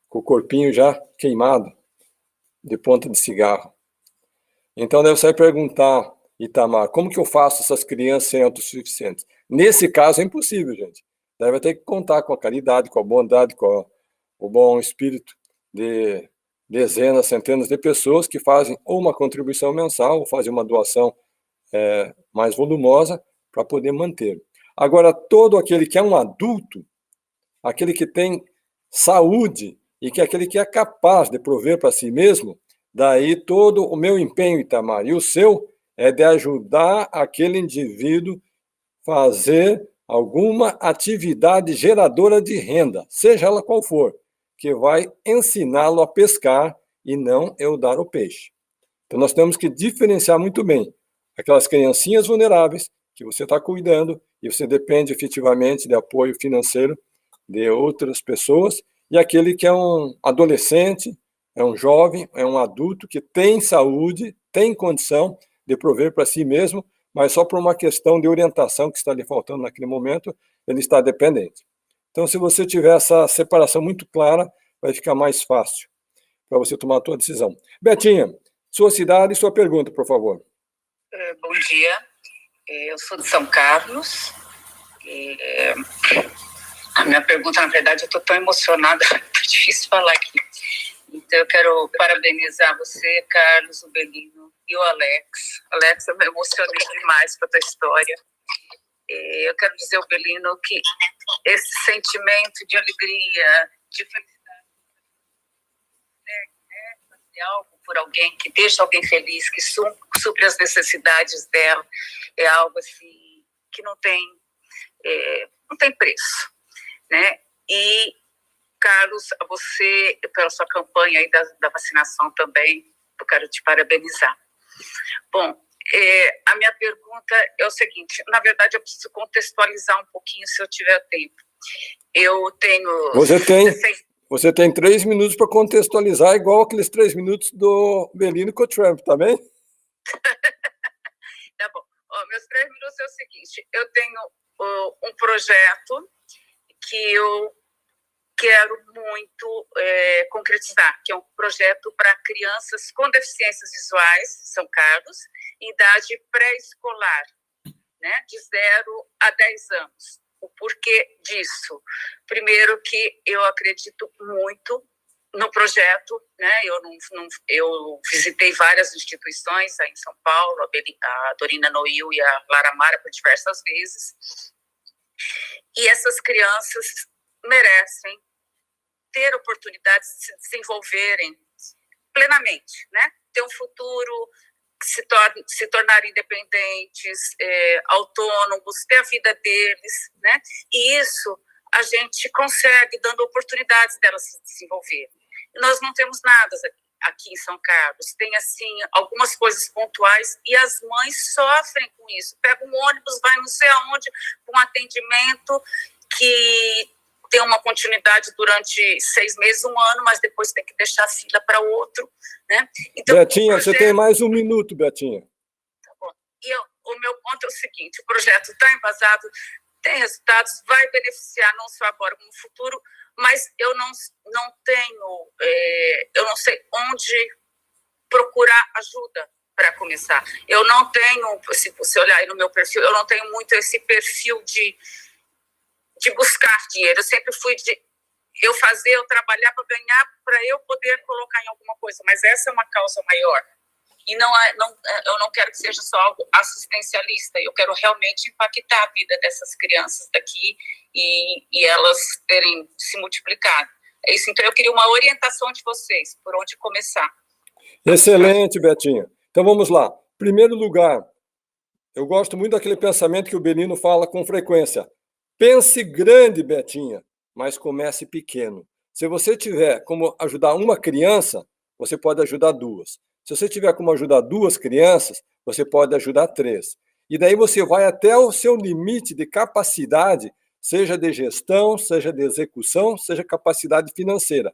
com o corpinho já queimado de ponta de cigarro. Então deve sair perguntar, Itamar, como que eu faço essas crianças serem autossuficientes? Nesse caso é impossível, gente. Deve ter que contar com a caridade, com a bondade, com o bom espírito de dezenas, centenas de pessoas que fazem ou uma contribuição mensal ou fazem uma doação mais volumosa para poder manter. Agora, todo aquele que é um adulto, aquele que tem saúde e que é aquele que é capaz de prover para si mesmo, daí todo o meu empenho, Itamar, e o seu, é de ajudar aquele indivíduo a fazer alguma atividade geradora de renda, seja ela qual for, que vai ensiná-lo a pescar e não eu dar o peixe. Então nós temos que diferenciar muito bem aquelas criancinhas vulneráveis que você está cuidando e você depende efetivamente de apoio financeiro de outras pessoas, e aquele que é um adolescente, é um jovem, é um adulto que tem saúde, tem condição de prover para si mesmo, mas só por uma questão de orientação que está lhe faltando naquele momento, ele está dependente. Então, se você tiver essa separação muito clara, vai ficar mais fácil para você tomar a sua decisão. Betinha, sua cidade e sua pergunta, por favor. Bom dia, eu sou de São Carlos. A minha pergunta, na verdade, eu estou tão emocionada, é difícil falar aqui. Então, eu quero parabenizar você, Carlos, o Belino e o Alex. Alex, eu me emocionei demais com a tua história. Eu quero dizer ao Belino que esse sentimento de alegria, de felicidade, fazer algo por alguém, que deixa alguém feliz, que supre as necessidades dela, é algo assim que não tem preço, né? E, Carlos, você, pela sua campanha aí da vacinação também, eu quero te parabenizar. Bom, a minha pergunta é o seguinte, na verdade eu preciso contextualizar um pouquinho, se eu tiver tempo. Eu tenho... Você tem 3 minutos para contextualizar, igual aqueles 3 minutos do Belino com o Trump, tá bem? Tá bom. Meus 3 minutos é o seguinte, eu tenho um projeto que eu quero muito concretizar, que é um projeto para crianças com deficiências visuais, São Carlos, em idade pré-escolar, né, de 0 a 10 anos. O porquê disso? Primeiro que eu acredito muito no projeto, né? Eu visitei várias instituições aí em São Paulo, a Dorina Noil e a Lara Mara por diversas vezes, e essas crianças merecem ter oportunidades de se desenvolverem plenamente, né? Ter um futuro, se tornarem independentes, autônomos, ter a vida deles, né? E isso a gente consegue dando oportunidades delas se desenvolverem. Nós não temos nada aqui em São Carlos. Tem, assim, algumas coisas pontuais e as mães sofrem com isso. Pega um ônibus, vai não sei aonde, com um atendimento que tem uma continuidade durante 6 meses, 1 ano, mas depois tem que deixar a fila para outro, né? Então, Betinha, você tem mais 1 minuto, Betinha. Tá bom. E o meu ponto é o seguinte, o projeto está embasado, tem resultados, vai beneficiar não só agora, como no futuro, mas eu não tenho, eu não sei onde procurar ajuda para começar. Eu não tenho, se você olhar aí no meu perfil, eu não tenho muito esse perfil de buscar dinheiro. Eu sempre fui eu trabalhar para ganhar, para eu poder colocar em alguma coisa, mas essa é uma causa maior. E eu não quero que seja só algo assistencialista, eu quero realmente impactar a vida dessas crianças daqui e elas terem se multiplicado. É isso, então eu queria uma orientação de vocês, por onde começar. Excelente, Betinha. Então vamos lá. Primeiro lugar, eu gosto muito daquele pensamento que o Benino fala com frequência. Pense grande, Betinha, mas comece pequeno. Se você tiver como ajudar uma criança, você pode ajudar 2. Se você tiver como ajudar 2 crianças, você pode ajudar 3. E daí você vai até o seu limite de capacidade, seja de gestão, seja de execução, seja capacidade financeira.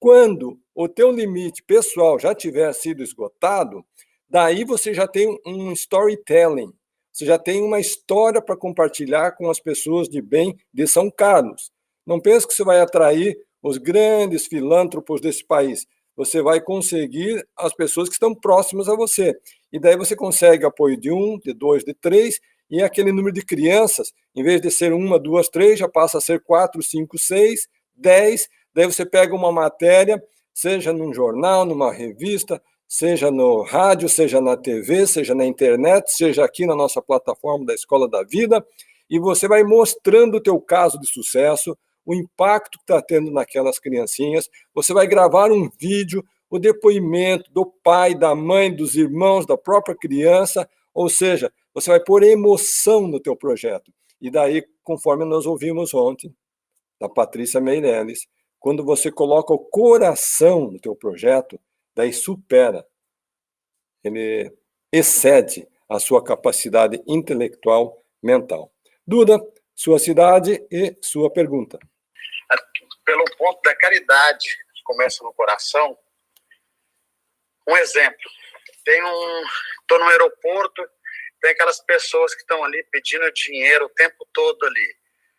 Quando o teu limite pessoal já tiver sido esgotado, daí você já tem um storytelling. Você já tem uma história para compartilhar com as pessoas de bem de São Carlos. Não pense que você vai atrair os grandes filântropos desse país. Você vai conseguir as pessoas que estão próximas a você. E daí você consegue apoio de 1, de 2, de 3, e aquele número de crianças, em vez de ser 1, 2, 3, já passa a ser 4, 5, 6, 10. Daí você pega uma matéria, seja num jornal, numa revista, seja no rádio, seja na TV, seja na internet, seja aqui na nossa plataforma da Escola da Vida, e você vai mostrando o teu caso de sucesso, o impacto que está tendo naquelas criancinhas. Você vai gravar um vídeo, o depoimento do pai, da mãe, dos irmãos, da própria criança, ou seja, você vai pôr emoção no teu projeto. E daí, conforme nós ouvimos ontem, da Patrícia Meirelles, quando você coloca o coração no teu projeto, daí supera, ele excede a sua capacidade intelectual, mental. Duda, sua cidade e sua pergunta. Pelo ponto da caridade, que começa no coração, um exemplo, estou no aeroporto, tem aquelas pessoas que estão ali pedindo dinheiro o tempo todo ali.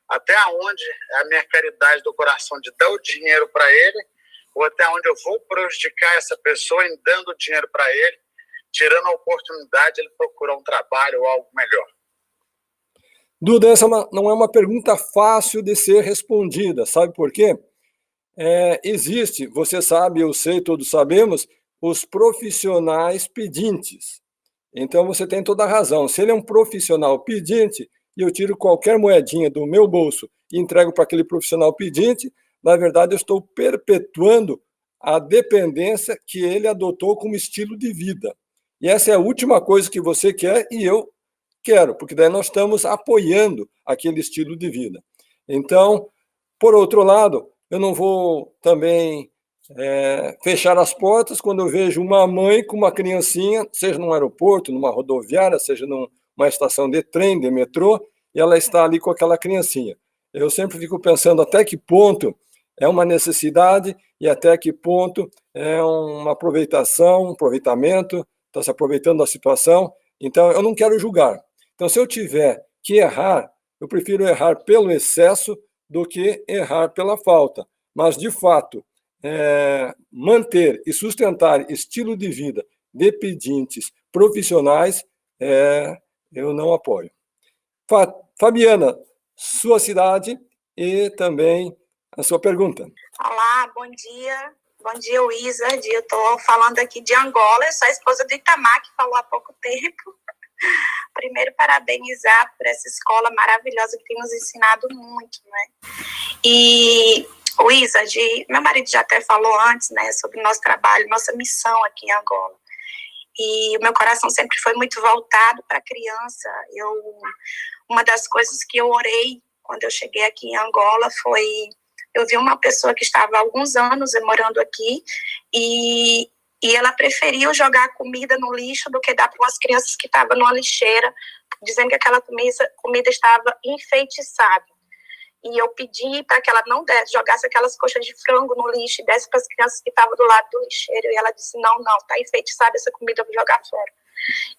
Até onde é a minha caridade do coração de dar o dinheiro para ele, ou até onde eu vou prejudicar essa pessoa em dando dinheiro para ele, tirando a oportunidade de ele procurar um trabalho ou algo melhor? Duda, essa não é uma pergunta fácil de ser respondida, sabe por quê? Existe, você sabe, eu sei, todos sabemos, os profissionais pedintes. Então você tem toda a razão. Se ele é um profissional pedinte, e eu tiro qualquer moedinha do meu bolso e entrego para aquele profissional pedinte, na verdade eu estou perpetuando a dependência que ele adotou como estilo de vida. E essa é a última coisa que você quer e eu quero, porque daí nós estamos apoiando aquele estilo de vida. Então, por outro lado, eu não vou também fechar as portas quando eu vejo uma mãe com uma criancinha, seja num aeroporto, numa rodoviária, seja numa estação de trem, de metrô, e ela está ali com aquela criancinha. Eu sempre fico pensando até que ponto é uma necessidade e até que ponto é uma aproveitação, um aproveitamento, está se aproveitando da situação. Então, eu não quero julgar. Então, se eu tiver que errar, eu prefiro errar pelo excesso do que errar pela falta. Mas, de fato, manter e sustentar estilo de vida de pedintes profissionais, eu não apoio. Fabiana, sua cidade e também a sua pergunta. Olá, bom dia. Bom dia, Luísa. Eu estou falando aqui de Angola, eu sou a esposa do Itamar, que falou há pouco tempo. Primeiro, parabenizar por essa escola maravilhosa que tem nos ensinado muito, né? E O Isa, meu marido já até falou antes, né, sobre o nosso trabalho, nossa missão aqui em Angola. E o meu coração sempre foi muito voltado para a criança. Uma das coisas que eu orei quando eu cheguei aqui em Angola foi... Eu vi uma pessoa que estava há alguns anos morando aqui e ela preferiu jogar comida no lixo do que dar para umas crianças que estavam numa lixeira, dizendo que aquela comida estava enfeitiçada. E eu pedi para que ela não jogasse aquelas coxas de frango no lixo e desse para as crianças que estavam do lado do lixeiro. E ela disse, não, está enfeitiçada essa comida, eu vou jogar fora.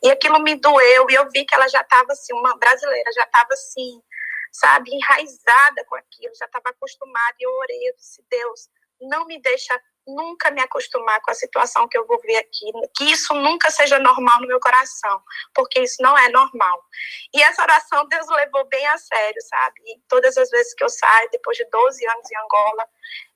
E aquilo me doeu, e eu vi que ela já estava assim, uma brasileira, já estava assim, sabe, enraizada com aquilo, já estava acostumada. E eu orei, eu disse, Deus, não me deixa nunca me acostumar com a situação que eu vou ver aqui, que isso nunca seja normal no meu coração, porque isso não é normal. E essa oração Deus levou bem a sério, sabe? E todas as vezes que eu saio, depois de 12 anos em Angola,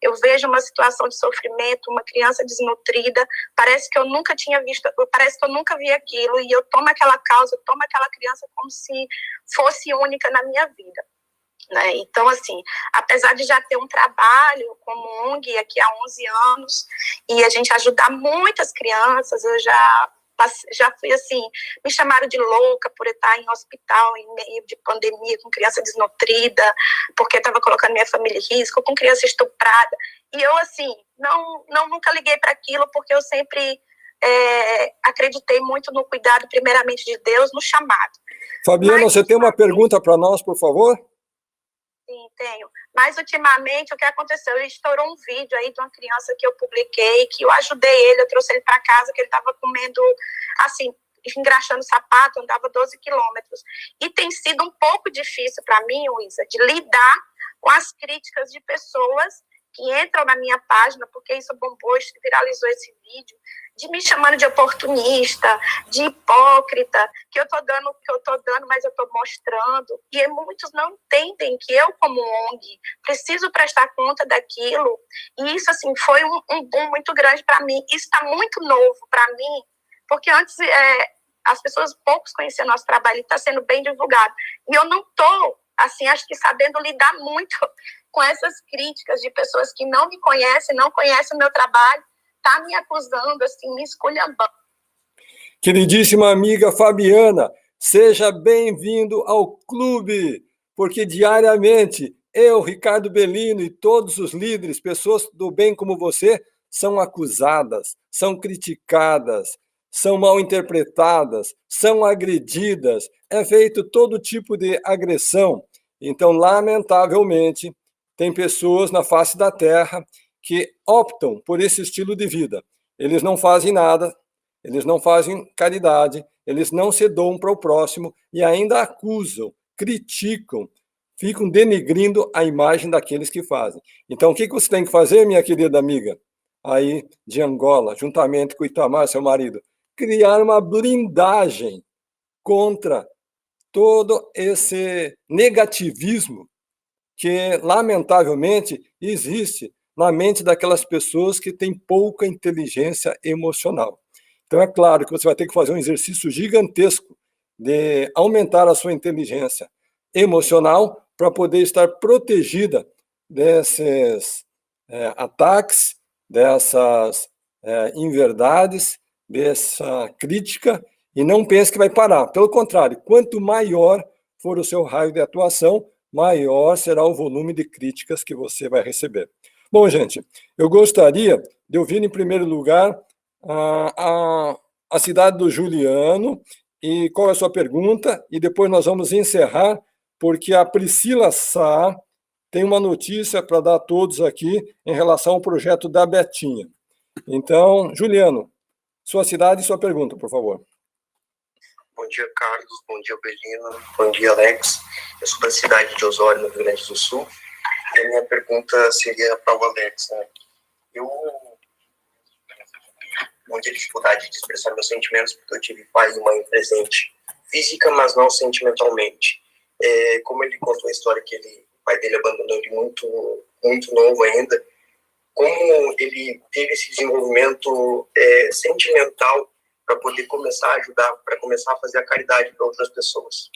eu vejo uma situação de sofrimento, uma criança desnutrida, parece que eu nunca tinha visto, parece que eu nunca vi aquilo, e eu tomo aquela causa, eu tomo aquela criança como se fosse única na minha vida. Né? Então, assim, apesar de já ter um trabalho como ONG aqui há 11 anos e a gente ajudar muitas crianças, eu já fui assim, me chamaram de louca por estar em hospital em meio de pandemia com criança desnutrida, porque estava colocando minha família em risco, com criança estuprada, e eu assim, nunca liguei para aquilo, porque eu sempre acreditei muito no cuidado primeiramente de Deus, no chamado. Fabiana, você tem uma pergunta para nós, por favor? Sim, tenho. Mas, ultimamente, o que aconteceu? Ele estourou um vídeo aí de uma criança que eu publiquei, que eu ajudei ele, eu trouxe ele para casa, que ele estava comendo, assim, engraxando sapato, andava 12 quilômetros. E tem sido um pouco difícil para mim, Luísa, de lidar com as críticas de pessoas que entram na minha página, porque isso bombou, viralizou esse vídeo, de me chamando de oportunista, de hipócrita, que eu tô dando, mas eu tô mostrando. E muitos não entendem que eu, como ONG, preciso prestar conta daquilo. E isso, assim, foi um boom muito grande para mim. Isso está muito novo para mim, porque antes as pessoas poucos conheciam nosso trabalho e está sendo bem divulgado. E eu não tô, assim, acho que sabendo lidar muito com essas críticas de pessoas que não me conhecem, não conhecem o meu trabalho, tá me acusando, assim, me esculhambando. Queridíssima amiga Fabiana, seja bem-vindo ao clube, porque diariamente eu, Ricardo Bellino e todos os líderes, pessoas do bem como você, são acusadas, são criticadas, são mal interpretadas, são agredidas, é feito todo tipo de agressão. Então, lamentavelmente, tem pessoas na face da terra que optam por esse estilo de vida. Eles não fazem nada, eles não fazem caridade, eles não se doam para o próximo e ainda acusam, criticam, ficam denegrindo a imagem daqueles que fazem. Então, o que você tem que fazer, minha querida amiga, aí de Angola, juntamente com o Itamar, seu marido? Criar uma blindagem contra todo esse negativismo que, lamentavelmente, existe na mente daquelas pessoas que têm pouca inteligência emocional. Então, é claro que você vai ter que fazer um exercício gigantesco de aumentar a sua inteligência emocional para poder estar protegida desses ataques, dessas inverdades, dessa crítica, e não pense que vai parar. Pelo contrário, quanto maior for o seu raio de atuação, maior será o volume de críticas que você vai receber. Bom, gente, eu gostaria de ouvir, em primeiro lugar, a cidade do Juliano, e qual é a sua pergunta, e depois nós vamos encerrar, porque a Priscila Sá tem uma notícia para dar a todos aqui em relação ao projeto da Betinha. Então, Juliano, sua cidade e sua pergunta, por favor. Bom dia, Carlos. Bom dia, Bellino. Bom dia, Alex. Eu sou da cidade de Osório, no Rio Grande do Sul. E a minha pergunta seria para o Alex, né? Eu muita dificuldade de expressar meus sentimentos, porque eu tive pai e mãe presente física, mas não sentimentalmente. Como ele contou a história que o pai dele abandonou ele muito novo ainda, como ele teve esse desenvolvimento sentimental para poder começar a ajudar, para começar a fazer a caridade para outras pessoas.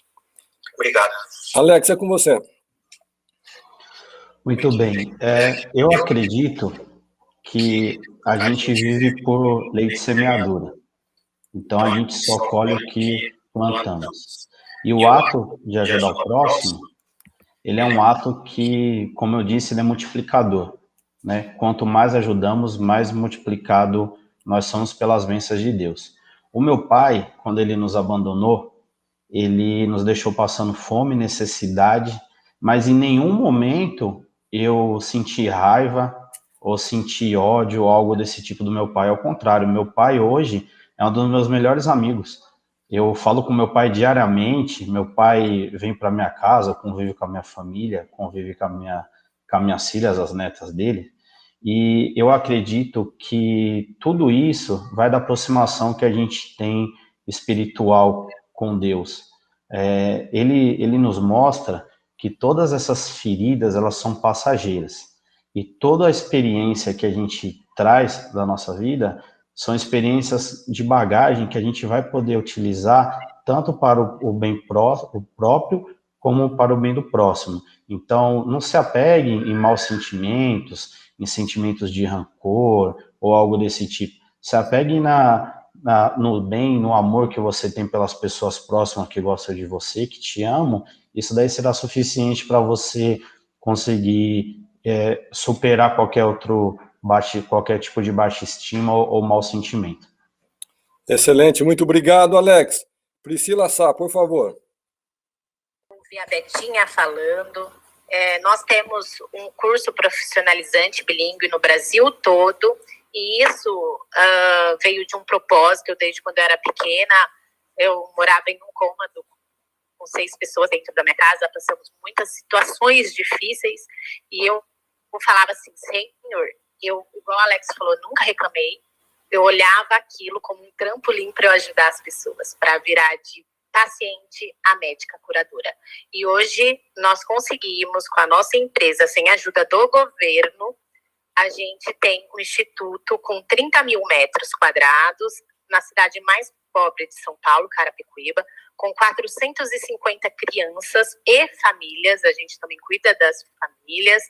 Obrigado. Alex, é com você. Muito bem. Eu acredito que a gente vive por lei de semeadura. Então, a gente só colhe o que plantamos. E o ato de ajudar o próximo, ele é um ato que, como eu disse, ele é multiplicador, né? Quanto mais ajudamos, mais multiplicado nós somos pelas bênçãos de Deus. O meu pai, quando ele nos abandonou, ele nos deixou passando fome, necessidade, mas em nenhum momento eu senti raiva ou senti ódio ou algo desse tipo do meu pai. Ao contrário, meu pai hoje é um dos meus melhores amigos. Eu falo com meu pai diariamente, meu pai vem para minha casa, convive com a minha família, convive com as minhas filhas, as netas dele, e eu acredito que tudo isso vai da aproximação que a gente tem espiritual com Deus. Ele nos mostra que todas essas feridas, elas são passageiras. E toda a experiência que a gente traz da nossa vida são experiências de bagagem que a gente vai poder utilizar tanto para o bem próprio, como para o bem do próximo. Então, não se apegue em maus sentimentos, em sentimentos de rancor ou algo desse tipo. Se apegue no bem, no amor que você tem pelas pessoas próximas que gostam de você, que te amam. Isso daí será suficiente para você conseguir superar qualquer tipo de baixa estima ou mau sentimento. Excelente, muito obrigado, Alex. Priscila Sá, por favor. Ouvi a Betinha falando. Nós temos um curso profissionalizante bilíngue no Brasil todo, e isso veio de um propósito. Desde quando eu era pequena, eu morava em um cômodo com 6 pessoas dentro da minha casa, passamos muitas situações difíceis, e eu falava assim, Senhor, igual o Alex falou, nunca reclamei, eu olhava aquilo como um trampolim para eu ajudar as pessoas, para virar de paciente a médica curadora. E hoje nós conseguimos, com a nossa empresa, sem a ajuda do governo, a gente tem um instituto com 30 mil metros quadrados, na cidade mais pobre de São Paulo, Carapicuíba, com 450 crianças e famílias. A gente também cuida das famílias.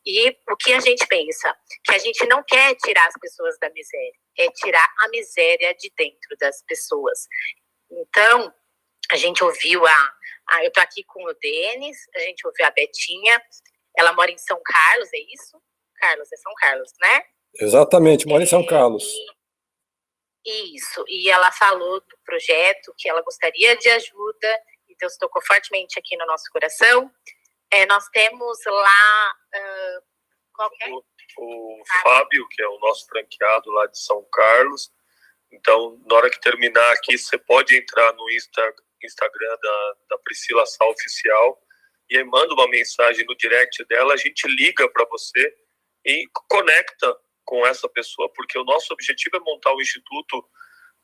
E o que a gente pensa? Que a gente não quer tirar as pessoas da miséria, é tirar a miséria de dentro das pessoas. Então, a gente ouviu eu estou aqui com o Denis, a gente ouviu a Betinha, ela mora em São Carlos, é isso? Carlos, é São Carlos, né? Exatamente, mora em São Carlos. Isso, e ela falou do projeto, que ela gostaria de ajuda, e Deus tocou fortemente aqui no nosso coração. Nós temos lá... O Fábio, que é o nosso franqueado lá de São Carlos. Então, na hora que terminar aqui, você pode entrar no Instagram da Priscila Sá Oficial e aí manda uma mensagem no direct dela, a gente liga para você e conecta com essa pessoa, porque o nosso objetivo é montar um instituto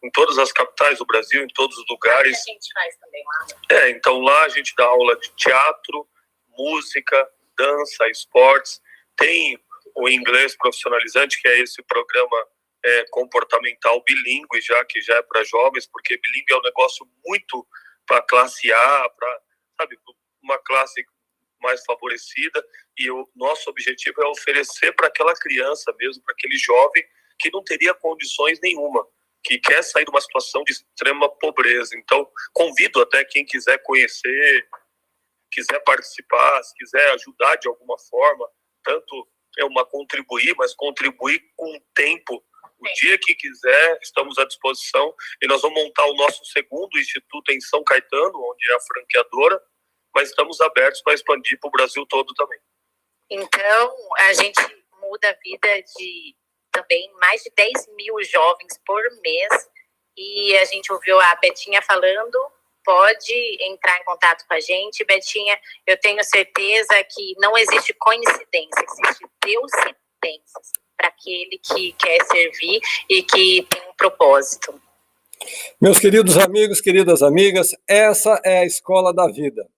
em todas as capitais do Brasil, em todos os lugares. A gente faz também lá. Então lá a gente dá aula de teatro, música, dança, esportes. Tem o inglês profissionalizante, que é esse programa comportamental bilíngue, que já é para jovens, porque bilíngue é um negócio muito para classe A, para, uma classe mais favorecida, e o nosso objetivo é oferecer para aquela criança mesmo, para aquele jovem que não teria condições nenhuma, que quer sair de uma situação de extrema pobreza. Então, convido até quem quiser conhecer, quiser participar, se quiser ajudar de alguma forma, tanto contribuir, mas contribuir com tempo. O dia que quiser, estamos à disposição, e nós vamos montar o nosso segundo instituto em São Caetano, onde é a franqueadora, mas estamos abertos para expandir para o Brasil todo também. Então, a gente muda a vida de também mais de 10 mil jovens por mês, e a gente ouviu a Betinha falando, pode entrar em contato com a gente. Betinha, eu tenho certeza que não existe coincidência, existe Deuscidências para aquele que quer servir e que tem um propósito. Meus queridos amigos, queridas amigas, essa é a escola da vida.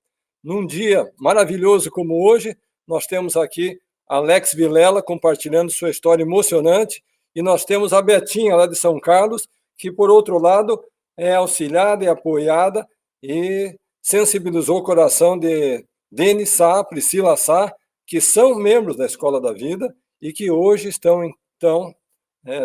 Num dia maravilhoso como hoje, nós temos aqui Alex Vilela compartilhando sua história emocionante, e nós temos a Betinha lá de São Carlos, que por outro lado é auxiliada e apoiada e sensibilizou o coração de Denis Sá, Priscila Sá, que são membros da Escola da Vida e que hoje estão, então,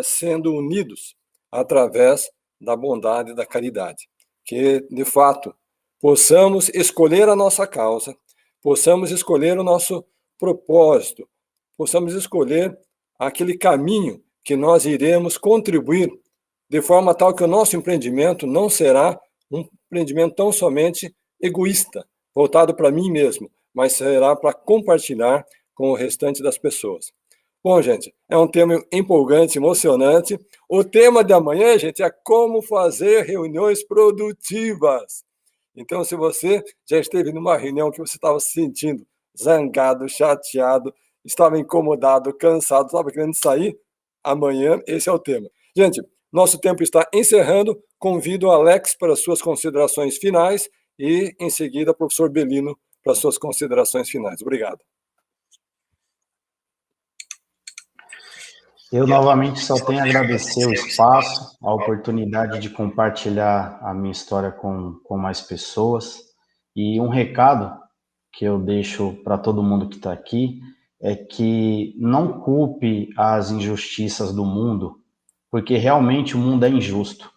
sendo unidos através da bondade e da caridade. Que, de fato, possamos escolher a nossa causa, possamos escolher o nosso propósito, possamos escolher aquele caminho que nós iremos contribuir de forma tal que o nosso empreendimento não será um empreendimento tão somente egoísta, voltado para mim mesmo, mas será para compartilhar com o restante das pessoas. Bom, gente, é um tema empolgante, emocionante. O tema de amanhã, gente, é como fazer reuniões produtivas. Então, se você já esteve numa reunião que você estava se sentindo zangado, chateado, estava incomodado, cansado, estava querendo sair, amanhã esse é o tema. Gente, nosso tempo está encerrando. Convido o Alex para suas considerações finais e, em seguida, o professor Belino para suas considerações finais. Obrigado. Eu, novamente, só tenho a agradecer o espaço, a oportunidade de compartilhar a minha história com mais pessoas. E um recado que eu deixo para todo mundo que está aqui é que não culpe as injustiças do mundo, porque realmente o mundo é injusto.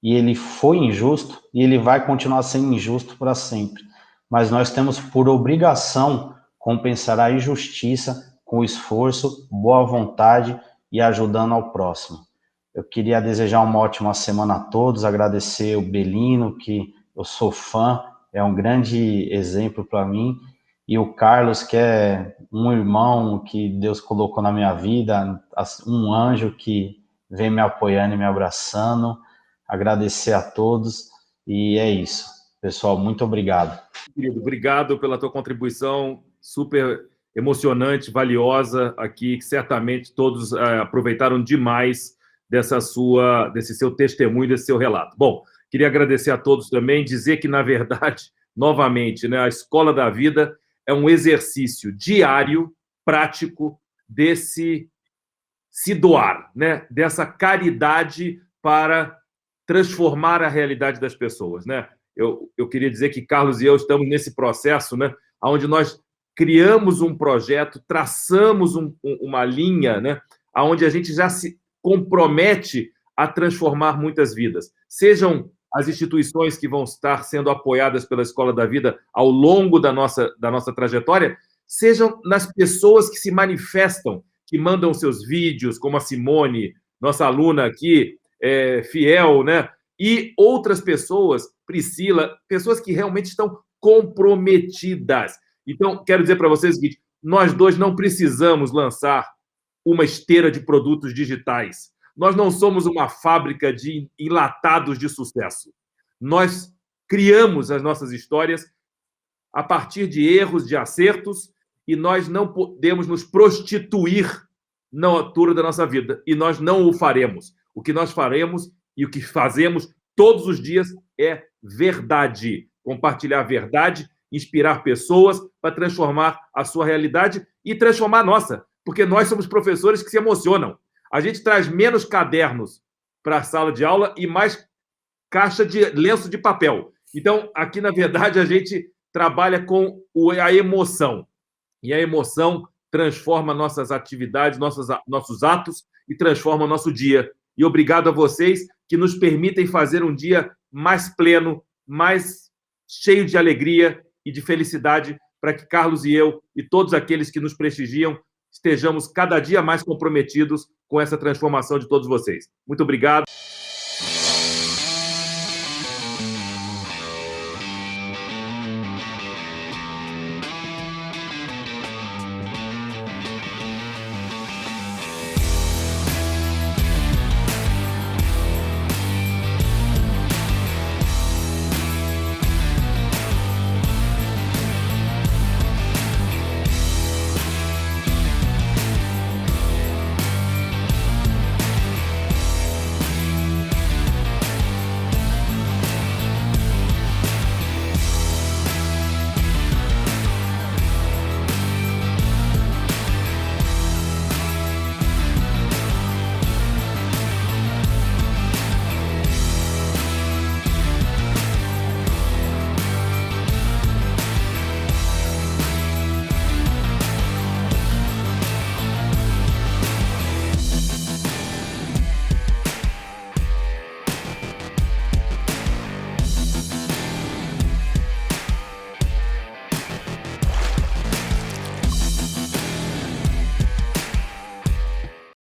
E ele foi injusto e ele vai continuar sendo injusto para sempre. Mas nós temos por obrigação compensar a injustiça com esforço, boa vontade e ajudando ao próximo. Eu queria desejar uma ótima semana a todos, agradecer o Belino, que eu sou fã, é um grande exemplo para mim, e o Carlos, que é um irmão que Deus colocou na minha vida, um anjo que vem me apoiando e me abraçando. Agradecer a todos, e é isso. Pessoal, muito obrigado. Querido, obrigado pela tua contribuição super emocionante, valiosa aqui, que certamente todos aproveitaram demais desse seu testemunho, desse seu relato. Bom, queria agradecer a todos também, dizer que, na verdade, novamente, né, a Escola da Vida é um exercício diário, prático, desse se doar, né, dessa caridade para transformar a realidade das pessoas, né? Eu queria dizer que Carlos e eu estamos nesse processo, né, onde nós criamos um projeto, traçamos uma linha, né, onde a gente já se compromete a transformar muitas vidas. Sejam as instituições que vão estar sendo apoiadas pela Escola da Vida ao longo da nossa trajetória, sejam nas pessoas que se manifestam, que mandam seus vídeos, como a Simone, nossa aluna aqui, fiel, né? E outras pessoas, Priscila, pessoas que realmente estão comprometidas. Então, quero dizer para vocês o seguinte, nós dois não precisamos lançar uma esteira de produtos digitais. Nós não somos uma fábrica de enlatados de sucesso. Nós criamos as nossas histórias a partir de erros, de acertos, e nós não podemos nos prostituir na altura da nossa vida. E nós não o faremos. O que nós faremos e o que fazemos todos os dias é verdade. Compartilhar a verdade, inspirar pessoas para transformar a sua realidade e transformar a nossa. Porque nós somos professores que se emocionam. A gente traz menos cadernos para a sala de aula e mais caixa de lenço de papel. Então, aqui, na verdade, a gente trabalha com a emoção. E a emoção transforma nossas atividades, nossos atos e transforma nosso dia. E obrigado a vocês que nos permitem fazer um dia mais pleno, mais cheio de alegria e de felicidade, para que Carlos e eu e todos aqueles que nos prestigiam estejamos cada dia mais comprometidos com essa transformação de todos vocês. Muito obrigado.